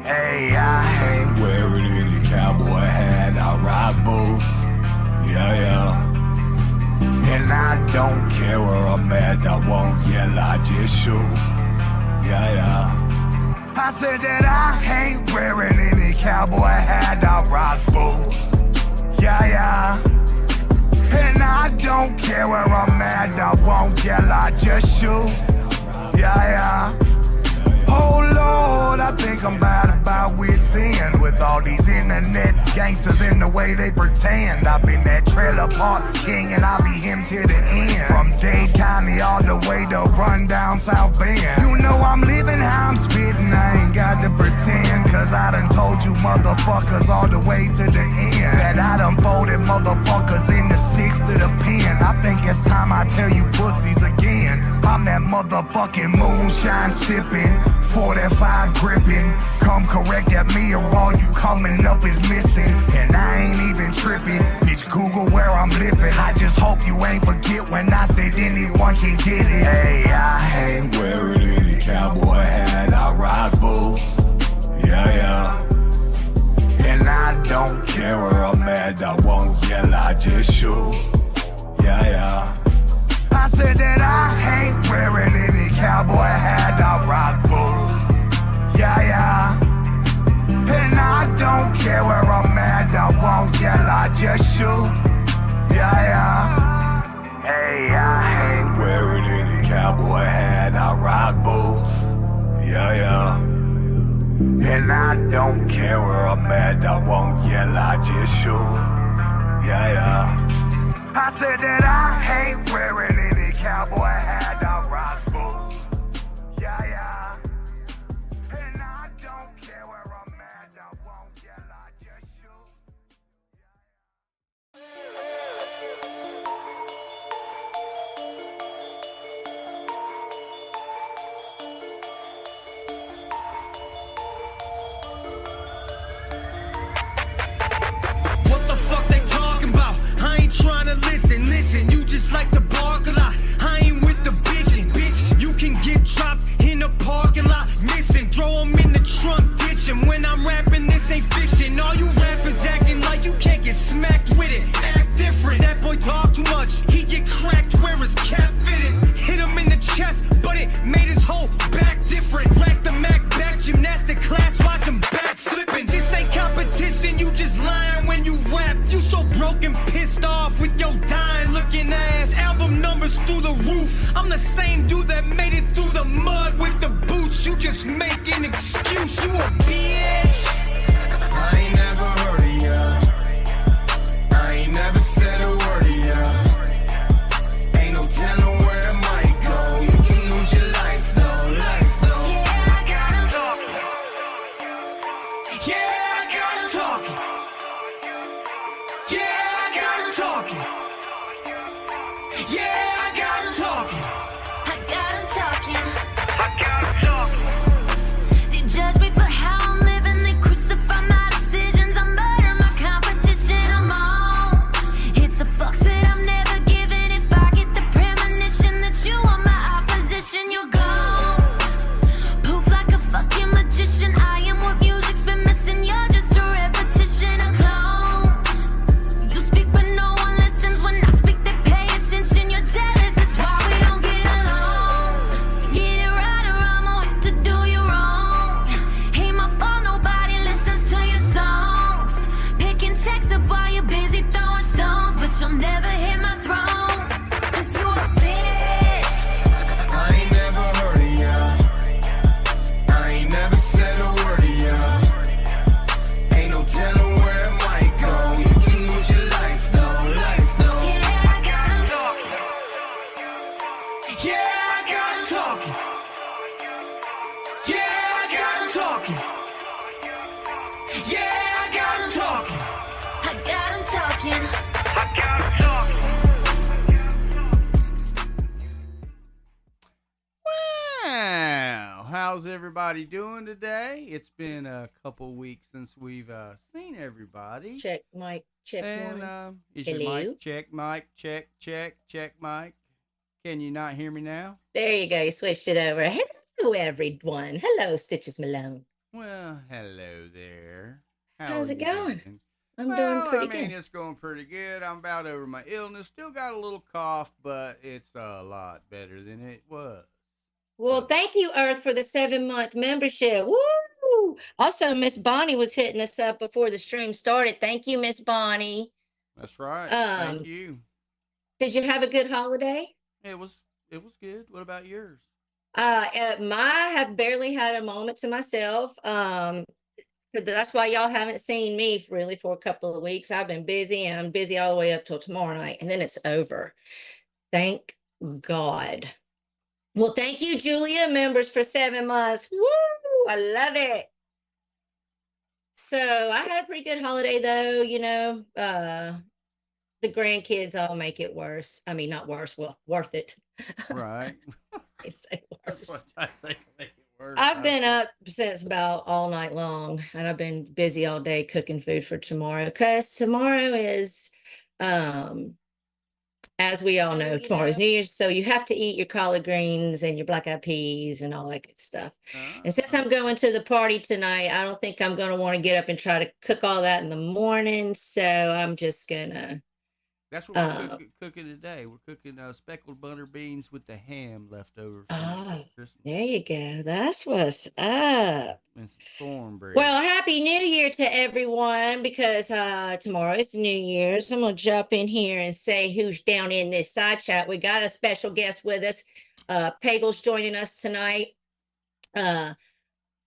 Hey, I ain't wearing any cowboy hat, I rock boots. Yeah, yeah. And I don't care where I'm at, I won't yell, I just shoot. Yeah, yeah. I said that I ain't wearing any cowboy hat, I rock boots. Yeah, yeah. And I don't care where I'm at, I won't yell, I just shoot. Yeah, yeah. Oh Lord, I think I'm about wit's end with all these internet gangsters in the way they pretend. I've been that trailer park king and I'll be him to the end. From Dade County all the way to run down South Bend. You know I'm living how I'm spitting, I ain't got to pretend. Cause I done told you motherfuckers all the way to the end that I done folded motherfuckers in the sticks to the pen. I think it's time I tell you pussies again. I'm that motherfucking moonshine sipping, 45 gripping. Come correct at me or all you coming up is missing. And I ain't even tripping, bitch, Google where I'm living. I just hope you ain't forget when I said anyone can get it. Hey, I ain't wearing any cowboy hat, I rock boots. Yeah, yeah. And I don't care where I'm at, I won't yell, I just shoot. Yeah, yeah. I said that I ain't wearing any cowboy hat, I rock boots. Yeah, yeah. And I don't care where I'm at, I won't yell, I just shoot. Yeah, yeah. Hey, I ain't wearing any cowboy hat, I rock boots. Yeah, yeah. And I don't care where I'm at, I won't yell, I just shoot. Yeah, yeah. I said that I ain't wearing any cowboy hat, I rock boots. Yeah, yeah. And I don't care where I'm at, I won't yell, I just shoot. What the fuck they talking about? I ain't trying to listen, you just like to bark a lot. I ain't with the bitchin', bitch, you can get dropped in the parking lot, missing, throw them in the trunk, ditching. When I'm rapping, this ain't fiction. All you rappers acting like you can't get smacked with it. Act different, that boy talk too much, he get cracked where his cap fitted. Hit him in the chest, but it made his whole back different. Rack the Mac back, gymnastic class, watch him back flipping. This ain't competition, you just lying when you rap. You so broken, pissed off with your dying looking ass. Album numbers through the roof. I'm the same dude that made it through the mud with the boots. You just make an excuse, you a bitch. I ain't never heard of ya, I ain't never said a word to ya. Ain't no telling where it might go. You can lose your life though, life though. Yeah, I got him talking. Yeah, I got him talking. Yeah, I got him talking. Yeah, I got him talking. I got him talking. I got him talking. They judge me for how I'm living. They crucify my decisions. I murder my competition. I'm on. It's a fuck that I'm never giving. If I get the premonition that you are my opposition, you're gone. Poof like a fucking magician. I am what music's been missing. You're just a repetition, a clone. You speak but no one listens. When I speak they pay attention. You're jealous, it's why we don't get along. Get it right or I'm gonna have to do you wrong. Ain't my fault nobody listens to your songs. Picking checks up while you're busy throwing stones, but you'll never hit my throne. 'Cause you a bitch. I ain't never heard of ya, I ain't never said a word to ya. Ain't no telling where it might go. You can lose your life though, life though. Yeah, I got him Talking. Yeah, I got him talking. Yeah, I got him talking. Yeah, I got him talking. I got him talking. I got him talking. Wow, how's everybody doing today? It's been a couple weeks since we've seen everybody. Check mic, check And one. is your Hello? mic check, mic check, check mic? Can you not hear me now? There you go. You switched it over. Hello, everyone. Hello, Stitches Malone. Well, hello there. How How's are it you going? doing? I'm doing Well, I pretty mean, good. it's going pretty good. I'm about over my illness. Still got a little cough, but it's a lot better than it was. Well, So, thank you, Earth, for the 7-month membership. Woo! Also, Miss Bonnie was hitting us up before the stream started. Thank you, Miss Bonnie. that's right. Thank Um, you. did you have a good holiday? It was it was good. What about yours? My have barely had a moment to myself. That's why y'all haven't seen me really for a couple of weeks. I've been busy and I'm busy all the way up till tomorrow night, and then it's over. Thank God. Well, thank you, Julia, members for 7 months. Woo! I love it. So I had a pretty good holiday though, the grandkids all make it worse. I mean, not worse, well, worth it. Right. I say That's what worse. I say to make it worse. I've been up since about all night long and I've been busy all day cooking food for tomorrow because tomorrow is um as we all know, tomorrow's New Year's, so you have to eat your collard greens and your black eyed peas and all that good stuff. And since Ah, I'm going to the party tonight, I don't think I'm going to want to get up and try to cook all that in the morning. So I'm just gonna, that's what uh, cooking today. We're cooking speckled butter beans with the ham left over from oh, Christmas there you go. That's what's up. and some cornbread. Well, happy New Year to everyone because tomorrow is New Year's. I'm gonna jump in here and say who's down in this side chat. We got a special guest with us. Pagel's joining us tonight. Uh,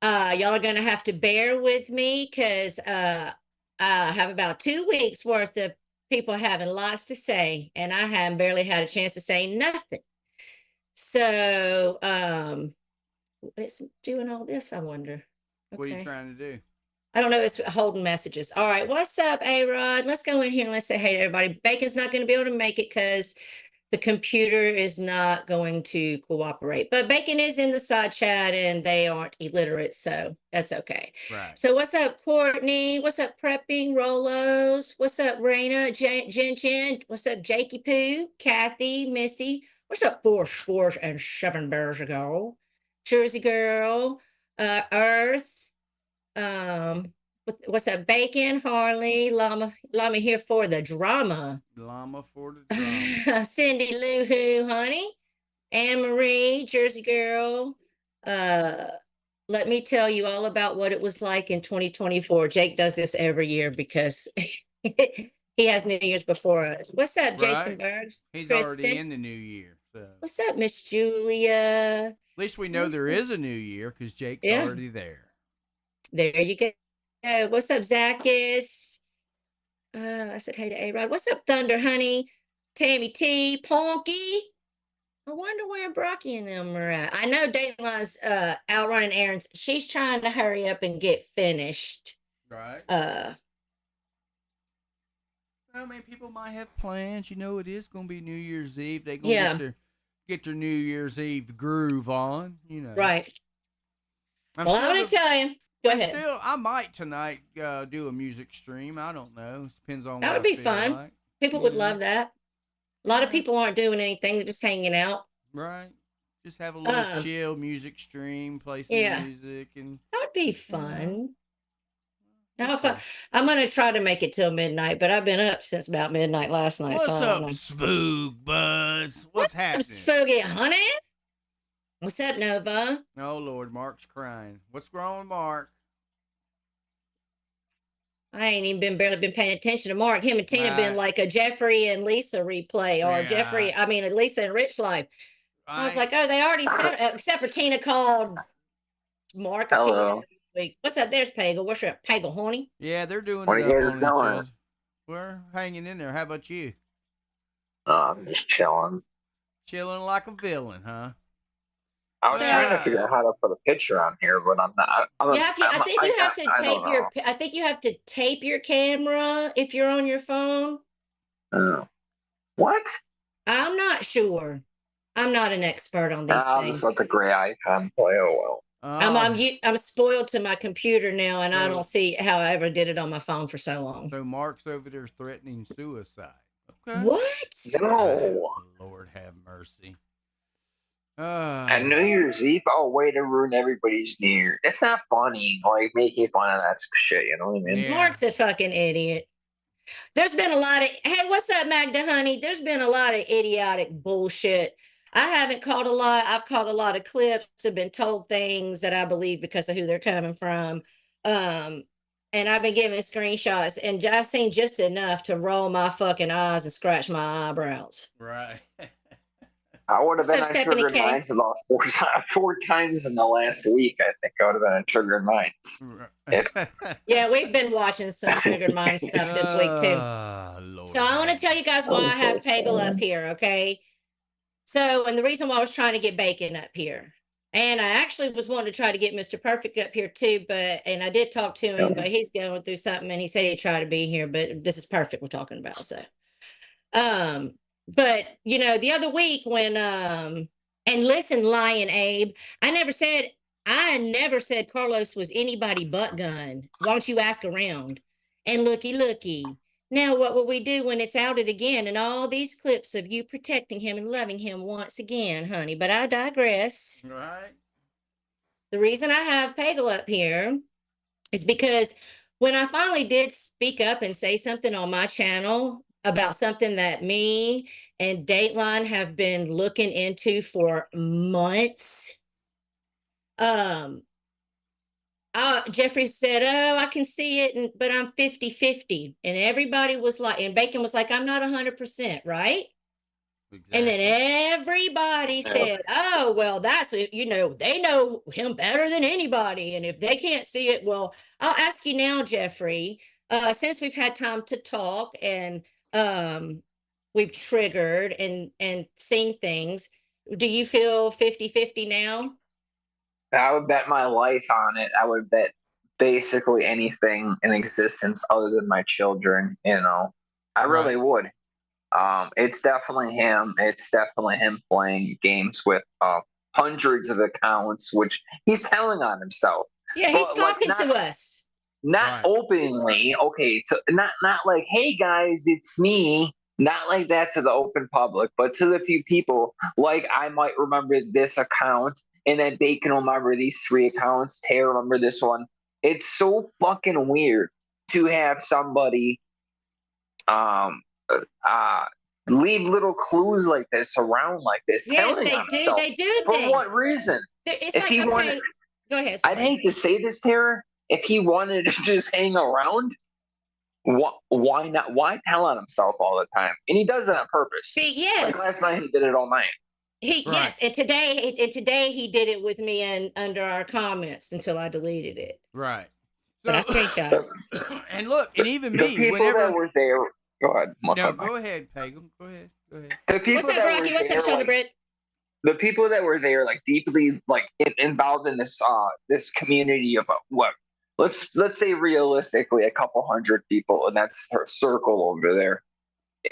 y'all are gonna have to bear with me because I have about 2 weeks worth of people having lots to say, and I haven't barely had a chance to say nothing. So, it's doing all this, I wonder. What are you Okay. trying to do? I don't know. It's holding messages. All right. What's up, A-Rod? Let's go in here and let's say hey to everybody. Bacon's not going to be able to make it because the computer is not going to cooperate. But Bacon is in the side chat and they aren't illiterate, so that's okay. Right. So what's up, Courtney? What's up, Prepping? Rolos? What's up, Raina? Jen? What's up, Jakey Poo? Kathy? Misty? What's up, 4 scores and 7 bears ago? Jersey Girl? Earth? What's up, Bacon, Harley, Llama here for the drama. Llama for the drama. Cindy Lou Who, honey, Anne Marie, Jersey Girl. Let me tell you all about what it was like in 2024. Jake does this every year because he has New Year's before us. What's up, Jason Right? Bergs? He's already Kristen? in the new year. So at What's up, Miss Julia? least we know there is a new year because Jake's Yeah, already there. there you go. What's up, Zacchus? I said hey to A-Rod. What's up, Thunder Honey? Tammy T, Ponky. I wonder where Brocky and them are at. I know Datelin's out running errands. She's trying to hurry up and get finished. Right. Uh I mean, people might have plans. You know, it is going to be New Year's Eve. They going to yeah, get their New Year's Eve groove on. You know. right. I'm Well, I'm still gonna the, tell you. Go I'm ahead. still. I might tonight do a music stream. I don't know. Depends on That what would I be feel fun. like. People You would know. love that. A lot of Yeah. people aren't doing anything, they're just hanging out. Right. Just have a little Uh chill music stream, play some yeah, music, and that would be you know, fun. we'll Okay. see. I'm gonna try to make it till midnight, but I've been up since about midnight last night, so What's I don't up, know. Spook Buzz? What's What's up, happening? Spooky Honey? What's up, Nova? Oh Lord, Mark's crying. What's wrong with Mark? I ain't even barely been paying attention to Mark. Him and Tina been I like a Jeffrey and Lisa replay, or yeah, Lisa and Rich Life. I was I like, oh, they already said it, except for Tina called Mark a peanut Hello. this week. What's up? There's Pagel. What's up, Pagel, honey? yeah, they're doing What it are you up guys on each doing? other. We're hanging in there. How about you? I'm just chilling. Chilling like a villain, huh? I was trying to So figure out how to put a picture on here, but I'm not. you have to. I think you have to I don't tape your. know. I think you have to tape your camera if you're on your phone. What? I'm not sure. I'm not an expert on these I'll just things. let the gray icon play. Oh well. Oh, I'm spoiled to my computer now, and I don't so see how I ever did it on my phone for so long. so Mark's over there threatening suicide. Okay. What? No. Lord have mercy. And New Year's Eve, way to ruin everybody's New Year. It's not funny, like making fun of that shit, you know what I mean? Yeah. Mark's a fucking idiot. There's been a lot of, hey, what's up, Magda honey? There's been a lot of idiotic bullshit. I haven't caught a lot. I've caught a lot of clips. Have been told things that I believe because of who they're coming from. And I've been given screenshots, and I've seen just enough to roll my fucking eyes and scratch my eyebrows. Right. I would have been What's up, on Stephanie Triggered K? Minds about four times in the last week. I think I would have been on Triggered Minds. Yeah, we've been watching some Triggered Mind stuff this week too. Lord So I want to tell you guys why I have Pagel up here, okay? So, and the reason why I was trying to get Bacon up here. And I actually was wanting to try to get Mr. Perfect up here too, and I did talk to him, but he's going through something and he said he'd try to be here, but this is Perfect we're talking about. So, but you know, the other week when, and listen, Lion Abe, I never said Carlos was anybody but Gunn. Why don't you ask around? And looky. Now, what will we do when it's outed again and all these clips of you protecting him and loving him once again, honey? But I digress. Right. The reason I have Pagel up here is because when I finally did speak up and say something on my channel about something that me and Dateline have been looking into for months, Jeffrey said, oh, I can see it, but I'm 50-50. And everybody was like, and Bacon was like, I'm not 100%, right? Exactly. And then everybody said, oh, well, that's it. You know, they know him better than anybody. And if they can't see it, well, I'll ask you now, Jeffrey, since we've had time to talk and we've triggered and seen things, do you feel 50-50 now? I would bet my life on it. I would bet basically anything in existence other than my children, you know. I really would. It's definitely him. It's definitely him playing games with hundreds of accounts, which he's telling on himself. Yeah, he's talking to us. Not openly, okay, so not like, hey guys, it's me. Not like that to the open public, but to the few people, like I might remember this account, and then they can remember these 3 accounts. Tara remember this one. It's so fucking weird to have somebody leave little clues like this around like this. Yes, they do. They do for things. what reason? It's if like, he okay, wanted, go ahead. Sorry. I'd hate to say this, Tara. If he wanted to just hang around, why not? Why tell on himself all the time? And he does it on purpose. Yes. Like last night, he did it all night. Yes, and today he did it with me and under our comments until I deleted it. Right. But I screenshot. And look, and even The me, people whenever that were there. Go ahead. No, go ahead, Pagel. Go ahead. The people What's up, that Rocky? were What's up, there, Shonda Britt? the people that were there, like deeply, like involved in this this community of what? Let's say realistically, a couple hundred people, and that's her circle over there.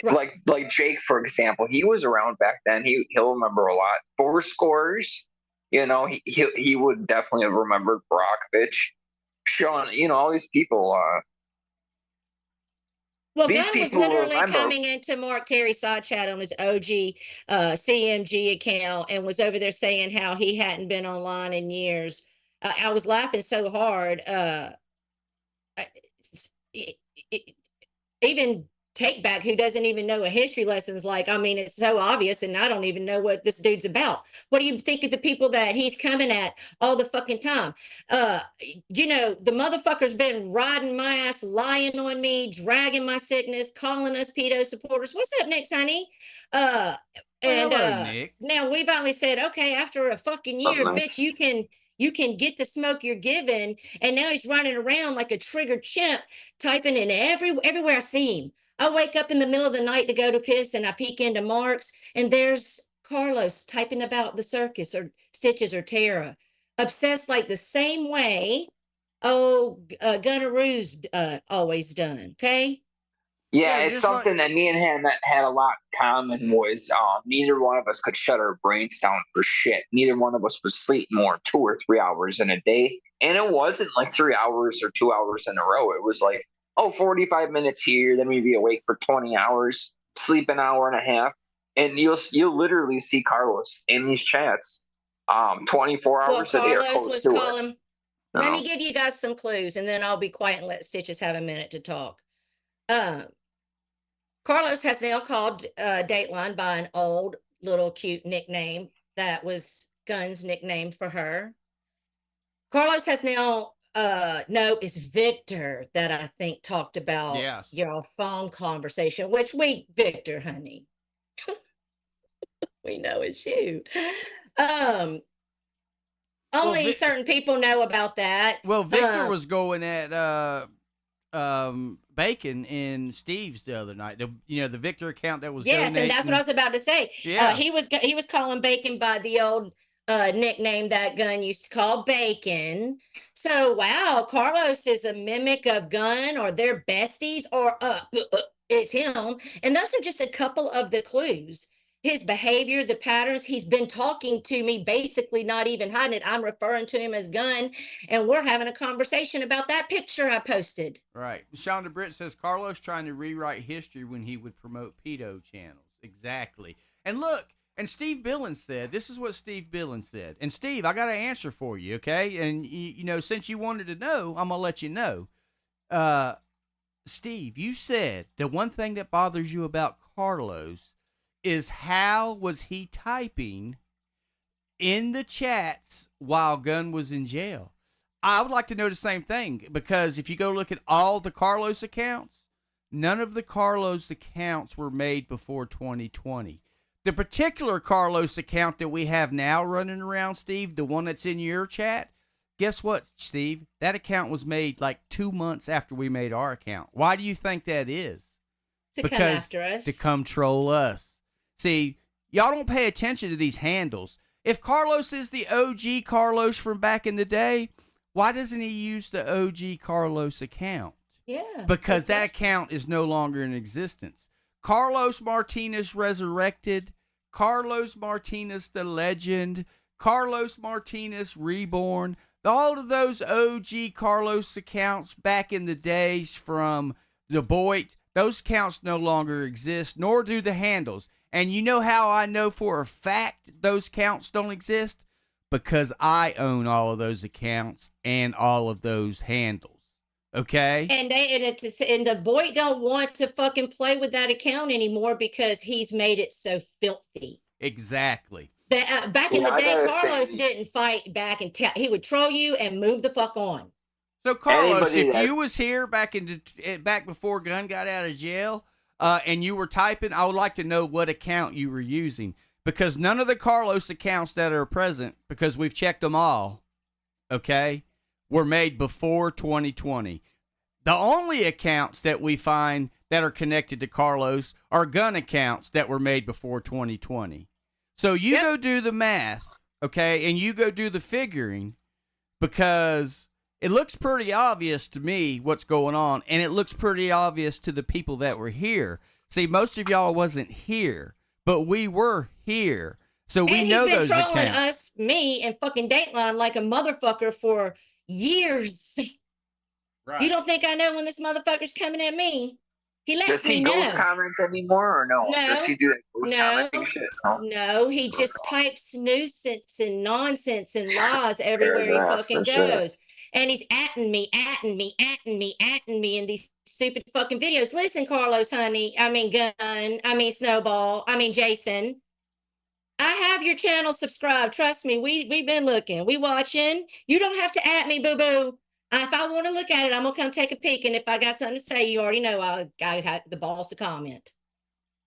Right. Like Jake, for example, he was around back then. He'll remember a lot. 4 scores, you know, he would definitely have remembered Brockovich, Sean, you know, all these people. Well, These Gunn was people literally remember. coming into Mark Terry's side chat on his OG CMG account and was over there saying how he hadn't been online in years. I was laughing so hard. Even Take Back, who doesn't even know a history lessons, like, I mean, it's so obvious, and I don't even know what this dude's about. What do you think of the people that he's coming at all the fucking time? You know, the motherfucker's been riding my ass, lying on me, dragging my sickness, calling us pedo supporters. What's up, Nick, honey? Hello, Nick. Now we've only said, okay, after a fucking year, Nice. bitch, you can get the smoke you're given. And now he's running around like a triggered chimp, typing in everywhere I see him. I wake up in the middle of the night to go to piss and I peek into Mark's and there's Carlos typing about the circus or Stitches or Tara, obsessed like the same way Gunnaroos always done. Okay. Yeah, Yeah, it's just something that me and him had a lot in common was neither one of us could shut our brains down for shit. Neither one of us would sleep more 2 or 3 hours in a day. And it wasn't like 3 hours or 2 hours in a row. It was like, 45 minutes here, then we'd be awake for 20 hours, sleep an hour and a half. and you'll literally see Carlos in these chats, 24 Well, hours a day or Carlos close was to it. calling. Let me No. give you guys some clues, and then I'll be quiet and let Stitches have a minute to talk. Carlos has now called Dateline by an old little cute nickname that was Gunn's nickname for her. Carlos has now, no, it's Victor that I think talked about Yes. your phone conversation, which Victor, honey, we know it's you. Only certain people know about that. Well, Victor was going at Bacon in Steve's the other night. The Victor account that was yes, and that's what I was about to say. Yeah. He was calling Bacon by the old nickname that Gunn used to call Bacon. So wow, Carlos is a mimic of Gunn, or they're besties, or it's him. And those are just a couple of the clues. His behavior, the patterns, he's been talking to me, basically not even hiding it. I'm referring to him as Gunn, and we're having a conversation about that picture I posted. Right. Shonda Britt says Carlos trying to rewrite history when he would promote pedo channels. Exactly. And look, and Steve Billings said, this is what Steve Billings said. And Steve, I got an answer for you, okay? And, since you wanted to know, I'm going to let you know. Steve, you said the one thing that bothers you about Carlos is how was he typing in the chats while Gunn was in jail. I would like to know the same thing, because if you go look at all the Carlos accounts, none of the Carlos accounts were made before 2020. The particular Carlos account that we have now running around, Steve, the one that's in your chat, guess what, Steve? That account was made like 2 months after we made our account. Why do you think that is? Come after us. To come troll us. See, y'all don't pay attention to these handles. If Carlos is the OG Carlos from back in the day, why doesn't he use the OG Carlos account? Yeah. Because that account is no longer in existence. Carlos Martinez Resurrected, Carlos Martinez the Legend, Carlos Martinez Reborn, all of those OG Carlos accounts back in the days from the Boyd, those accounts no longer exist, nor do the handles. And you know how I know for a fact those accounts don't exist? Because I own all of those accounts and all of those handles. Okay? And the boy don't want to fucking play with that account anymore because he's made it so filthy. Exactly. Back in the day, Carlos didn't fight back, and he would troll you and move the fuck on. So Carlos, if you was here back before Gunn got out of jail, and you were typing, I would like to know what account you were using, because none of the Carlos accounts that are present, because we've checked them all, okay, were made before 2020. The only accounts that we find that are connected to Carlos are Gunn accounts that were made before 2020. So you go do the math, okay, and you go do the figuring, because it looks pretty obvious to me what's going on, and it looks pretty obvious to the people that were here. See, most of y'all wasn't here, but we were here, so we know those accounts. And he's been trolling us, me, and fucking Dateline like a motherfucker for years. Right. You don't think I know when this motherfucker's coming at me? He lets me know. Does he ghost comment anymore, or no? No. Does he do that ghost commenting shit? No, he just types nuisance and nonsense and lies everywhere he fucking goes. Shit. And he's atting me in these stupid fucking videos. Listen, Carlos, honey, Gunn, Snowball, Jason. I have your channel subscribed. Trust me, we've been looking. We watching. You don't have to at me, boo-boo. If I want to look at it, I'm going to come take a peek. And if I got something to say, you already know I got the balls to comment.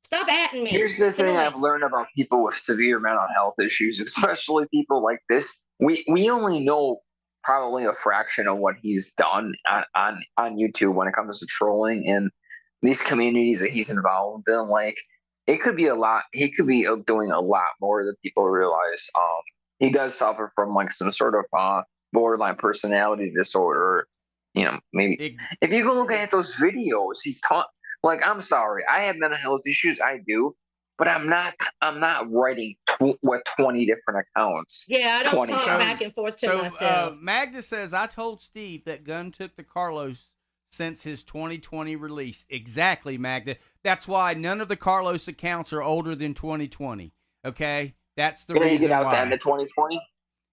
Stop atting me. Here's the thing I've learned about people with severe mental health issues, especially people like this. We only know probably a fraction of what he's done on YouTube when it comes to trolling and these communities that he's involved in. Like, it could be a lot. He could be doing a lot more than people realize. He does suffer from like some sort of borderline personality disorder. Maybe if you go look at those videos, he's taught. Like, I'm sorry, I have mental health issues. I do. But I'm not writing 20 different accounts. Yeah, I don't talk back and forth to myself. Magda says, I told Steve that Gunn took the Carlos since his 2020 release. Exactly, Magda. That's why none of the Carlos accounts are older than 2020. Okay? That's the Did he reason get out why. the end of 2020?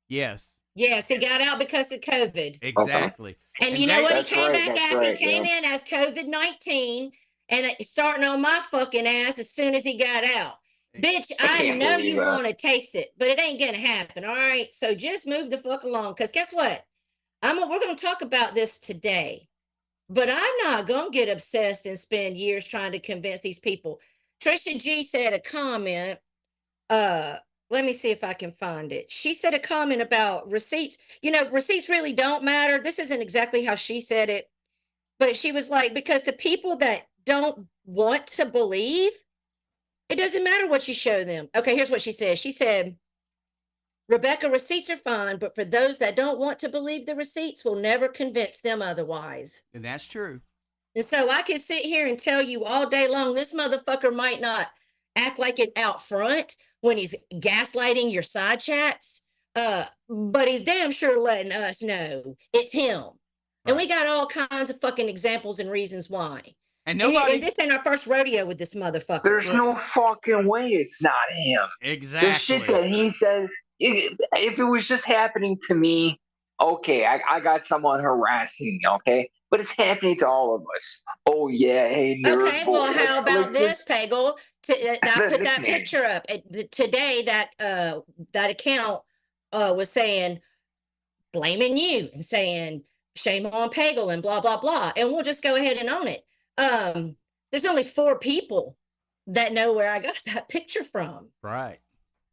Yes. Yes, he got out because of COVID. Exactly. And you know what he came back as? He came in as COVID-19 and starting on my fucking ass as soon as he got out. Bitch, I know you want to taste it, but it ain't gonna happen. All right. So just move the fuck along. Because guess what? We're gonna talk about this today. But I'm not gonna get obsessed and spend years trying to convince these people. Trisha G said a comment. Let me see if I can find it. She said a comment about receipts. You know, receipts really don't matter. This isn't exactly how she said it, but she was like, because the people that don't want to believe, it doesn't matter what you show them. Okay, here's what she said. She said, Rebecca, receipts are fine, but for those that don't want to believe the receipts, will never convince them otherwise. And that's true. And so I can sit here and tell you all day long, this motherfucker might not act like it out front when he's gaslighting your side chats, but he's damn sure letting us know it's him. Right. And we got all kinds of fucking examples and reasons why. And this ain't our first rodeo with this motherfucker. There's no fucking way it's not him. Exactly. The shit that he said, if it was just happening to me, okay, I got someone harassing me, okay? But it's happening to all of us. Oh, yeah, hey, nerd okay, boy. well, how about this, Pagel? I put that picture up. Today, that account was saying, blaming you and saying, shame on Pagel and blah, blah, blah. And we'll just go ahead and own it. There's only 4 people that know where I got that picture from. Right.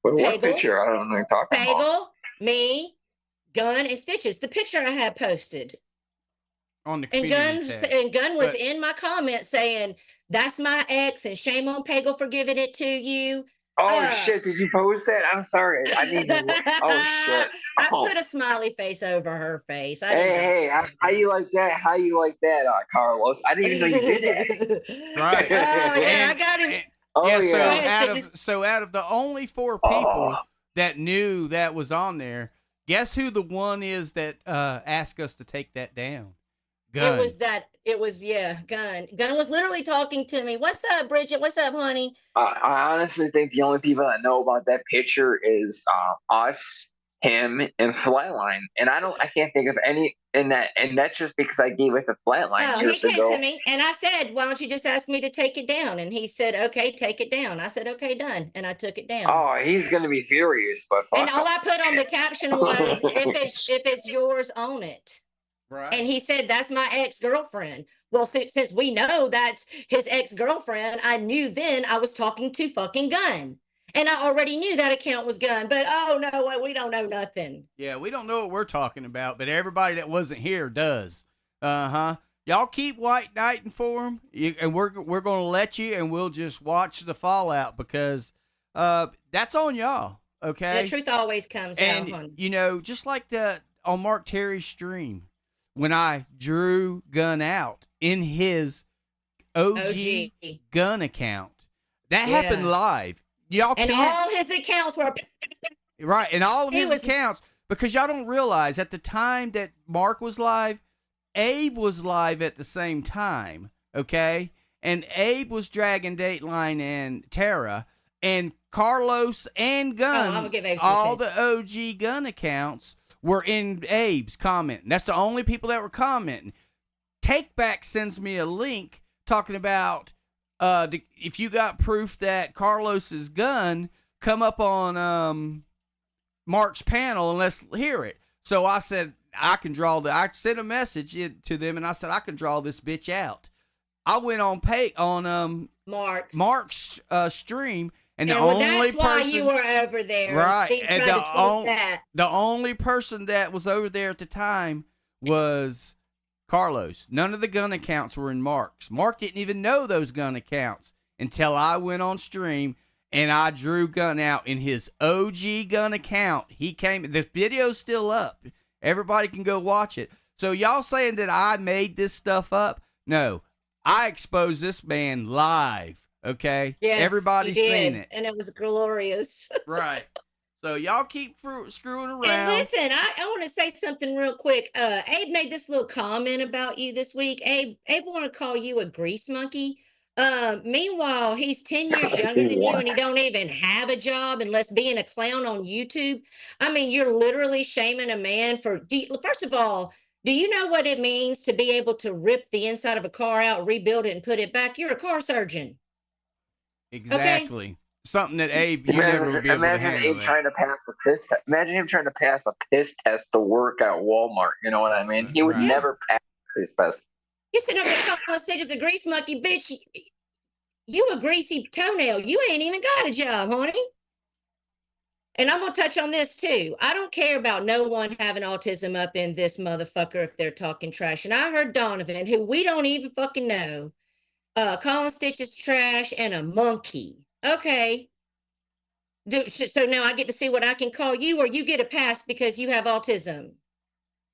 What picture? I don't know what you're talking about. Pagel, me, Gunn, and Stitches. The picture I had posted. On the and Gunn was in my comments saying, that's my ex and shame on Pagel for giving it to you. Oh, shit. Did you post that? I'm sorry. I didn't even look. Oh, shit. I put a smiley face over her face. Hey, how you like that? How you like that, Carlos? I didn't even know you did that. Right. Oh, yeah, I got him. So out of the only 4 people that knew that was on there, guess who the one is that asked us to take that down? Gunn. Gunn. Gunn was literally talking to me. What's up, Bridget? What's up, honey? I honestly think the only people that know about that picture is us, him, and Flatline. And I can't think of any and that's just because I gave it to Flatline years ago. He came to me and I said, why don't you just ask me to take it down? And he said, okay, take it down. I said, okay, done. And I took it down. Oh, he's gonna be furious, but fuck. And all I put on the caption was, if it's yours, own it. Right. And he said, that's my ex-girlfriend. Well, since we know that's his ex-girlfriend, I knew then I was talking to fucking Gunn. And I already knew that account was Gunn, but oh no, we don't know nothing. Yeah, we don't know what we're talking about, but everybody that wasn't here does. Y'all keep white knighting for him, and we're going to let you, and we'll just watch the fallout because that's on y'all, okay? The truth always comes out, honey. You know, just like on Mark Terry's stream, when I drew Gunn out in his OG Gunn account, that happened live. Y'all and all his accounts were right, and all of his accounts, because y'all don't realize at the time that Mark was live, Abe was live at the same time, okay? And Abe was dragging Dateline and Tara, and Carlos and Gunn, all the OG Gunn accounts were in Abe's commenting. That's the only people that were commenting. Takeback sends me a link talking about if you got proof that Carlos is Gunn, come up on Mark's panel and let's hear it. So I said, I sent a message to them and I said, I can draw this bitch out. I went on Mark's stream. And the only that's why you were over there. Right. Steve And the only person that was over there at the time was Carlos. None of the Gunn accounts were in Mark's. Mark didn't even know those Gunn accounts until I went on stream and I drew Gunn out in his OG Gunn account. He came. The video's still up. Everybody can go watch it. So y'all saying that I made this stuff up? No. I exposed this man live. Okay. Yes, everybody's seen it, and it was glorious. Right. So y'all keep screwing around. And listen, I want to say something real quick. Abe made this little comment about you this week. Abe want to call you a grease monkey. Meanwhile, he's 10 years younger than you, and he don't even have a job unless being a clown on YouTube. I mean, you're literally shaming a man for. First of all, do you know what it means to be able to rip the inside of a car out, rebuild it, and put it back? You're a car surgeon. Exactly. Okay? Something that Abe, you imagine, never would be able to handle. Imagine him trying to pass a piss test. Imagine him trying to pass a piss test to work at Walmart. You know what I mean? He would never pass a piss test. You're sitting up there calling Stitches a grease monkey, bitch. You a greasy toenail. You ain't even got a job, honey. And I'm going to touch on this too. I don't care about no one having autism up in this motherfucker if they're talking trash. And I heard Donovan, who we don't even fucking know, calling Stitches trash and a monkey. Okay. So now I get to see what I can call you, or you get a pass because you have autism.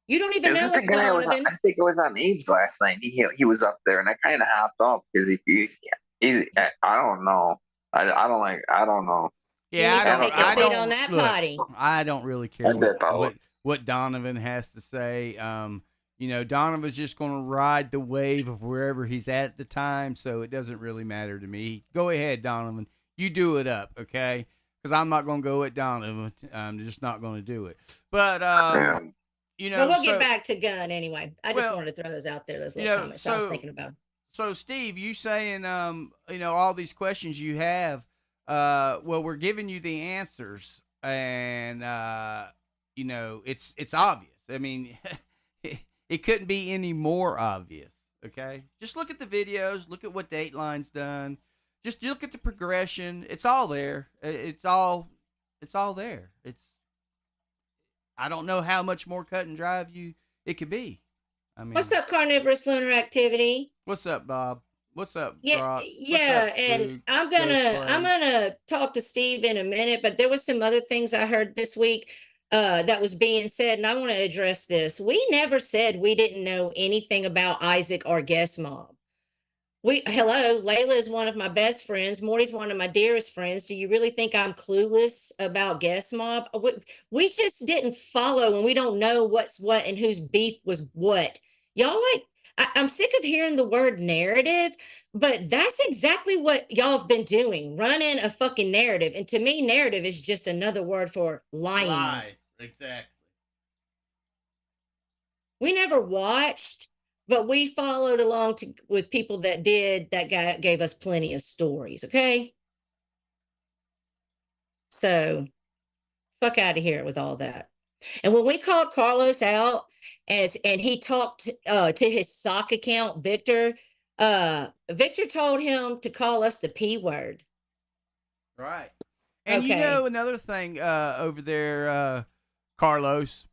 You don't even know us, Donovan. I think it was on Abe's last night. He was up there, and I kind of hopped off because I don't know. I don't know. Yeah, I don't really care what Donovan has to say. You know, Donovan's just going to ride the wave of wherever he's at the time, so it doesn't really matter to me. Go ahead, Donovan. You do it up, okay? Because I'm not going to go at Donovan. I'm just not going to do it. But, you know. Well, we'll get back to Gunn anyway. I just wanted to throw those out there, those little comments I was thinking about. So, Steve, you saying, you know, all these questions you have, well, we're giving you the answers, and, you know, it's obvious. I mean, it couldn't be any more obvious, okay? Just look at the videos. Look at what Dateline's done. Just look at the progression. It's all there. It's all there. I don't know how much more cut and drive it could be. I mean, what's up, Carnivorous Lunar Activity? What's up, Bob? What's up, Brock? Yeah, and I'm gonna talk to Steve in a minute, but there was some other things I heard this week that was being said, and I want to address this. We never said we didn't know anything about Isaac or Guest Mob. Layla is one of my best friends. Morty's one of my dearest friends. Do you really think I'm clueless about Guest Mob? We just didn't follow, and we don't know what's what and whose beef was what. Y'all I'm sick of hearing the word narrative, but that's exactly what y'all have been doing, running a fucking narrative. And to me, narrative is just another word for lying. Lie, exactly. We never watched. But we followed along with people that gave us plenty of stories, okay? So, fuck out of here with all that. And when we called Carlos out and he talked to his sock account, Victor told him to call us the P word. Right. And you know another thing over there, Carlos,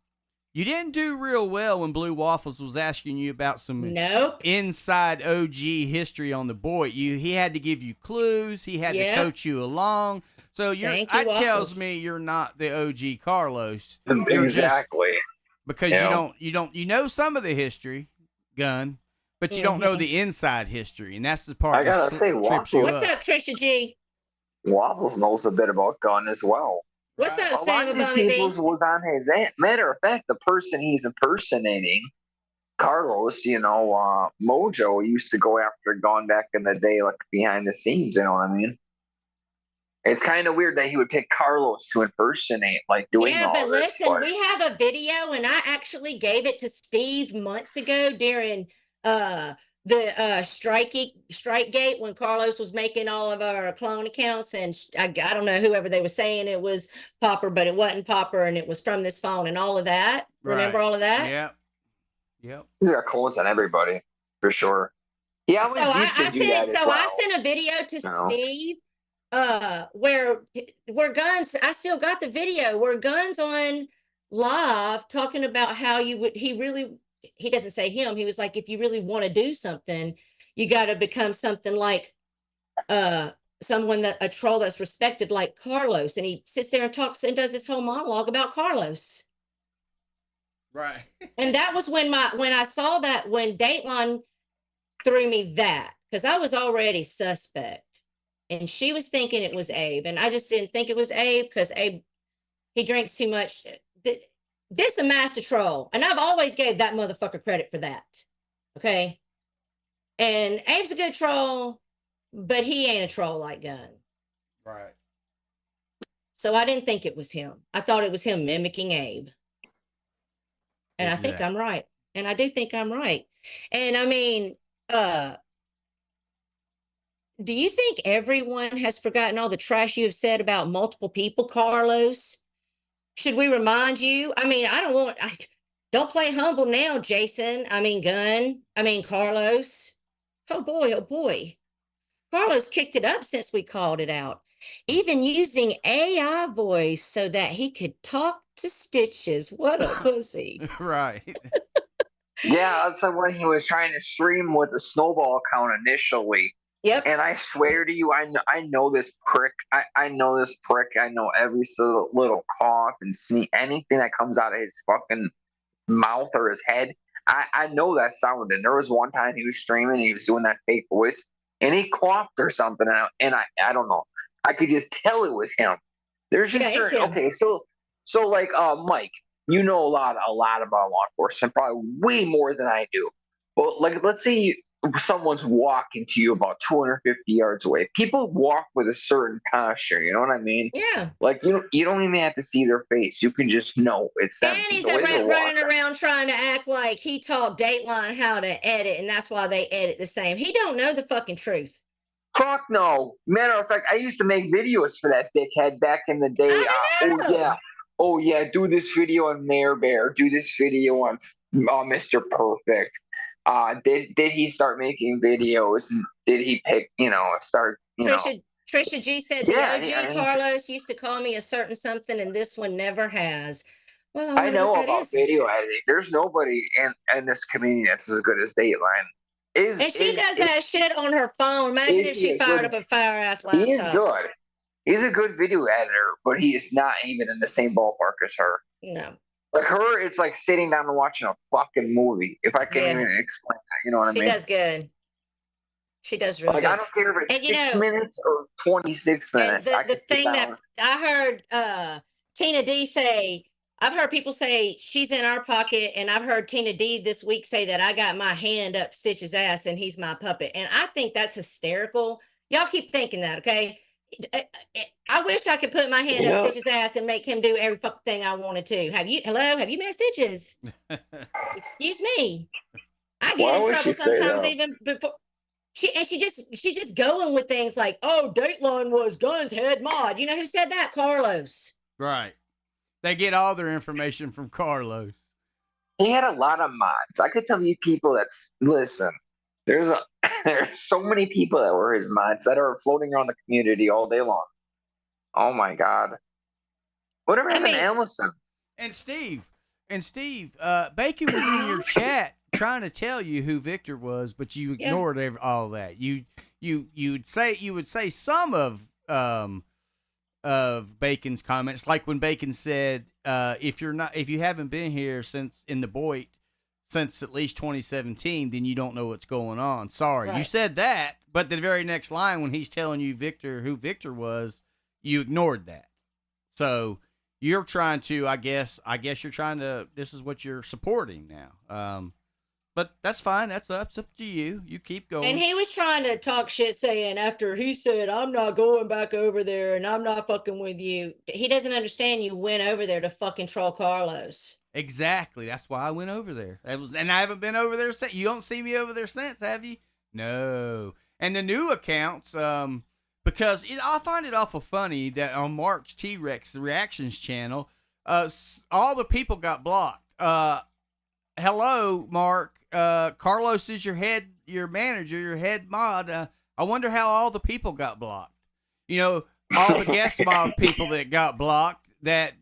you didn't do real well when Blue Waffles was asking you about some inside OG history on the boy. He had to give you clues. He had to coach you along. So that tells me you're not the OG Carlos. Exactly. Because you know some of the history, Gunn, but you don't know the inside history, and that's the part. I gotta say, Waffles. What's up, Trisha G? Waffles knows a bit about Gunn as well. What's up, Sam? About me, was on his end. Matter of fact, the person he's impersonating, Carlos, Mojo used to go after Gunn back in the day, like behind the scenes. You know what I mean? It's kind of weird that he would pick Carlos to impersonate, like doing all this. Yeah, but listen, we have a video, and I actually gave it to Steve months ago during the Strikegate when Carlos was making all of our clone accounts, and I don't know whoever they were saying it was Popper, but it wasn't Popper, and it was from this phone and all of that. Right. Remember all of that? Yep. He's got clones on everybody for sure. Yeah, I sent a video to Steve where Gunn's. I still got the video where Gunn's on live talking about how he doesn't say him. He was like, if you really want to do something, you got to become something like a troll that's respected like Carlos. And he sits there and talks and does this whole monologue about Carlos. Right. And that was when I saw that, when Dateline threw me that, because I was already suspect. And she was thinking it was Abe. And I just didn't think it was Abe because Abe, He drinks too much. This a master troll, and I've always gave that motherfucker credit for that. Okay, and Abe's a good troll, but he ain't a troll like Gunn. Right. So I didn't think it was him. I thought it was him mimicking Abe. And I think I'm right. And I do think I'm right. And I mean, do you think everyone has forgotten all the trash you have said about multiple people, Carlos? Should we remind you? I mean, don't play humble now, Jason. I mean, Gunn. I mean, Carlos. Oh boy, oh boy. Carlos kicked it up since we called it out, even using AI voice so that he could talk to Stitches. What a pussy. Right. Yeah, that's like when he was trying to stream with the snowball account initially. Yep. And I swear to you, I know this prick. I know this prick. I know every little cough and sneeze, anything that comes out of his fucking mouth or his head. I know that sound. And there was one time he was streaming and he was doing that fake voice and he coughed or something. And I don't know. I could just tell it was him. There's just certain, okay. So like Mike, you know a lot about law enforcement, probably way more than I do. But like, let's say someone's walking to you about 250 yards away. People walk with a certain posture. You know what I mean? Yeah. Like you don't even have to see their face. You can just know it's them. And he's running around trying to act like he taught Dateline how to edit, and that's why they edit the same. He don't know the fucking truth. Fuck no. Matter of fact, I used to make videos for that dickhead back in the day. Oh yeah. Do this video on Mayor Bear. Do this video on Mr. Perfect. Did he start making videos? And did he pick? Trisha G said the OG Carlos used to call me a certain something, and this one never has. Well, I know about video editing. There's nobody in this community that's as good as Dateline. And she does that shit on her phone. Imagine if she fired up a fire ass laptop. He is good. He's a good video editor, but he is not even in the same ballpark as her. No. Like her, it's like sitting down and watching a fucking movie. If I can't even explain that, you know what I mean? She does good. She does really good. I don't care if it's 6 minutes or 26 minutes. The thing that I heard Tina D say, I've heard people say she's in our pocket, and I've heard Tina D this week say that I got my hand up Stitch's ass and he's my puppet. And I think that's hysterical. Y'all keep thinking that, okay? I wish I could put my hand up Stitch's ass and make him do every fucking thing I wanted to. Have you met Stitches? Excuse me. I get in trouble sometimes even before. She's just going with things like, oh, Dateline was Gunn's head mod. You know who said that? Carlos. Right. They get all their information from Carlos. He had a lot of mods. I could tell you people listen. There's so many people that were his mods that are floating around the community all day long. Oh my God. Whatever happened to Allison? And Steve, Bacon was in your chat trying to tell you who Victor was, but you ignored all that. You would say some of Bacon's comments, like when Bacon said, if you haven't been here since at least 2017, then you don't know what's going on. Sorry. Right. You said that, but the very next line when he's telling you who Victor was, you ignored that. So you're trying to, I guess you're trying to, this is what you're supporting now. But that's fine. That's up to you. You keep going. And he was trying to talk shit, saying after he said, I'm not going back over there and I'm not fucking with you. He doesn't understand you went over there to fucking troll Carlos. Exactly. That's why I went over there. And I haven't been over there since. You don't see me over there since, have you? No. And the new accounts, because I find it awful funny that on Mark's T-Rex Reactions channel, all the people got blocked. Hello, Mark. Carlos is your manager, your head mod. I wonder how all the people got blocked. You know, all the guest mod people that got blocked that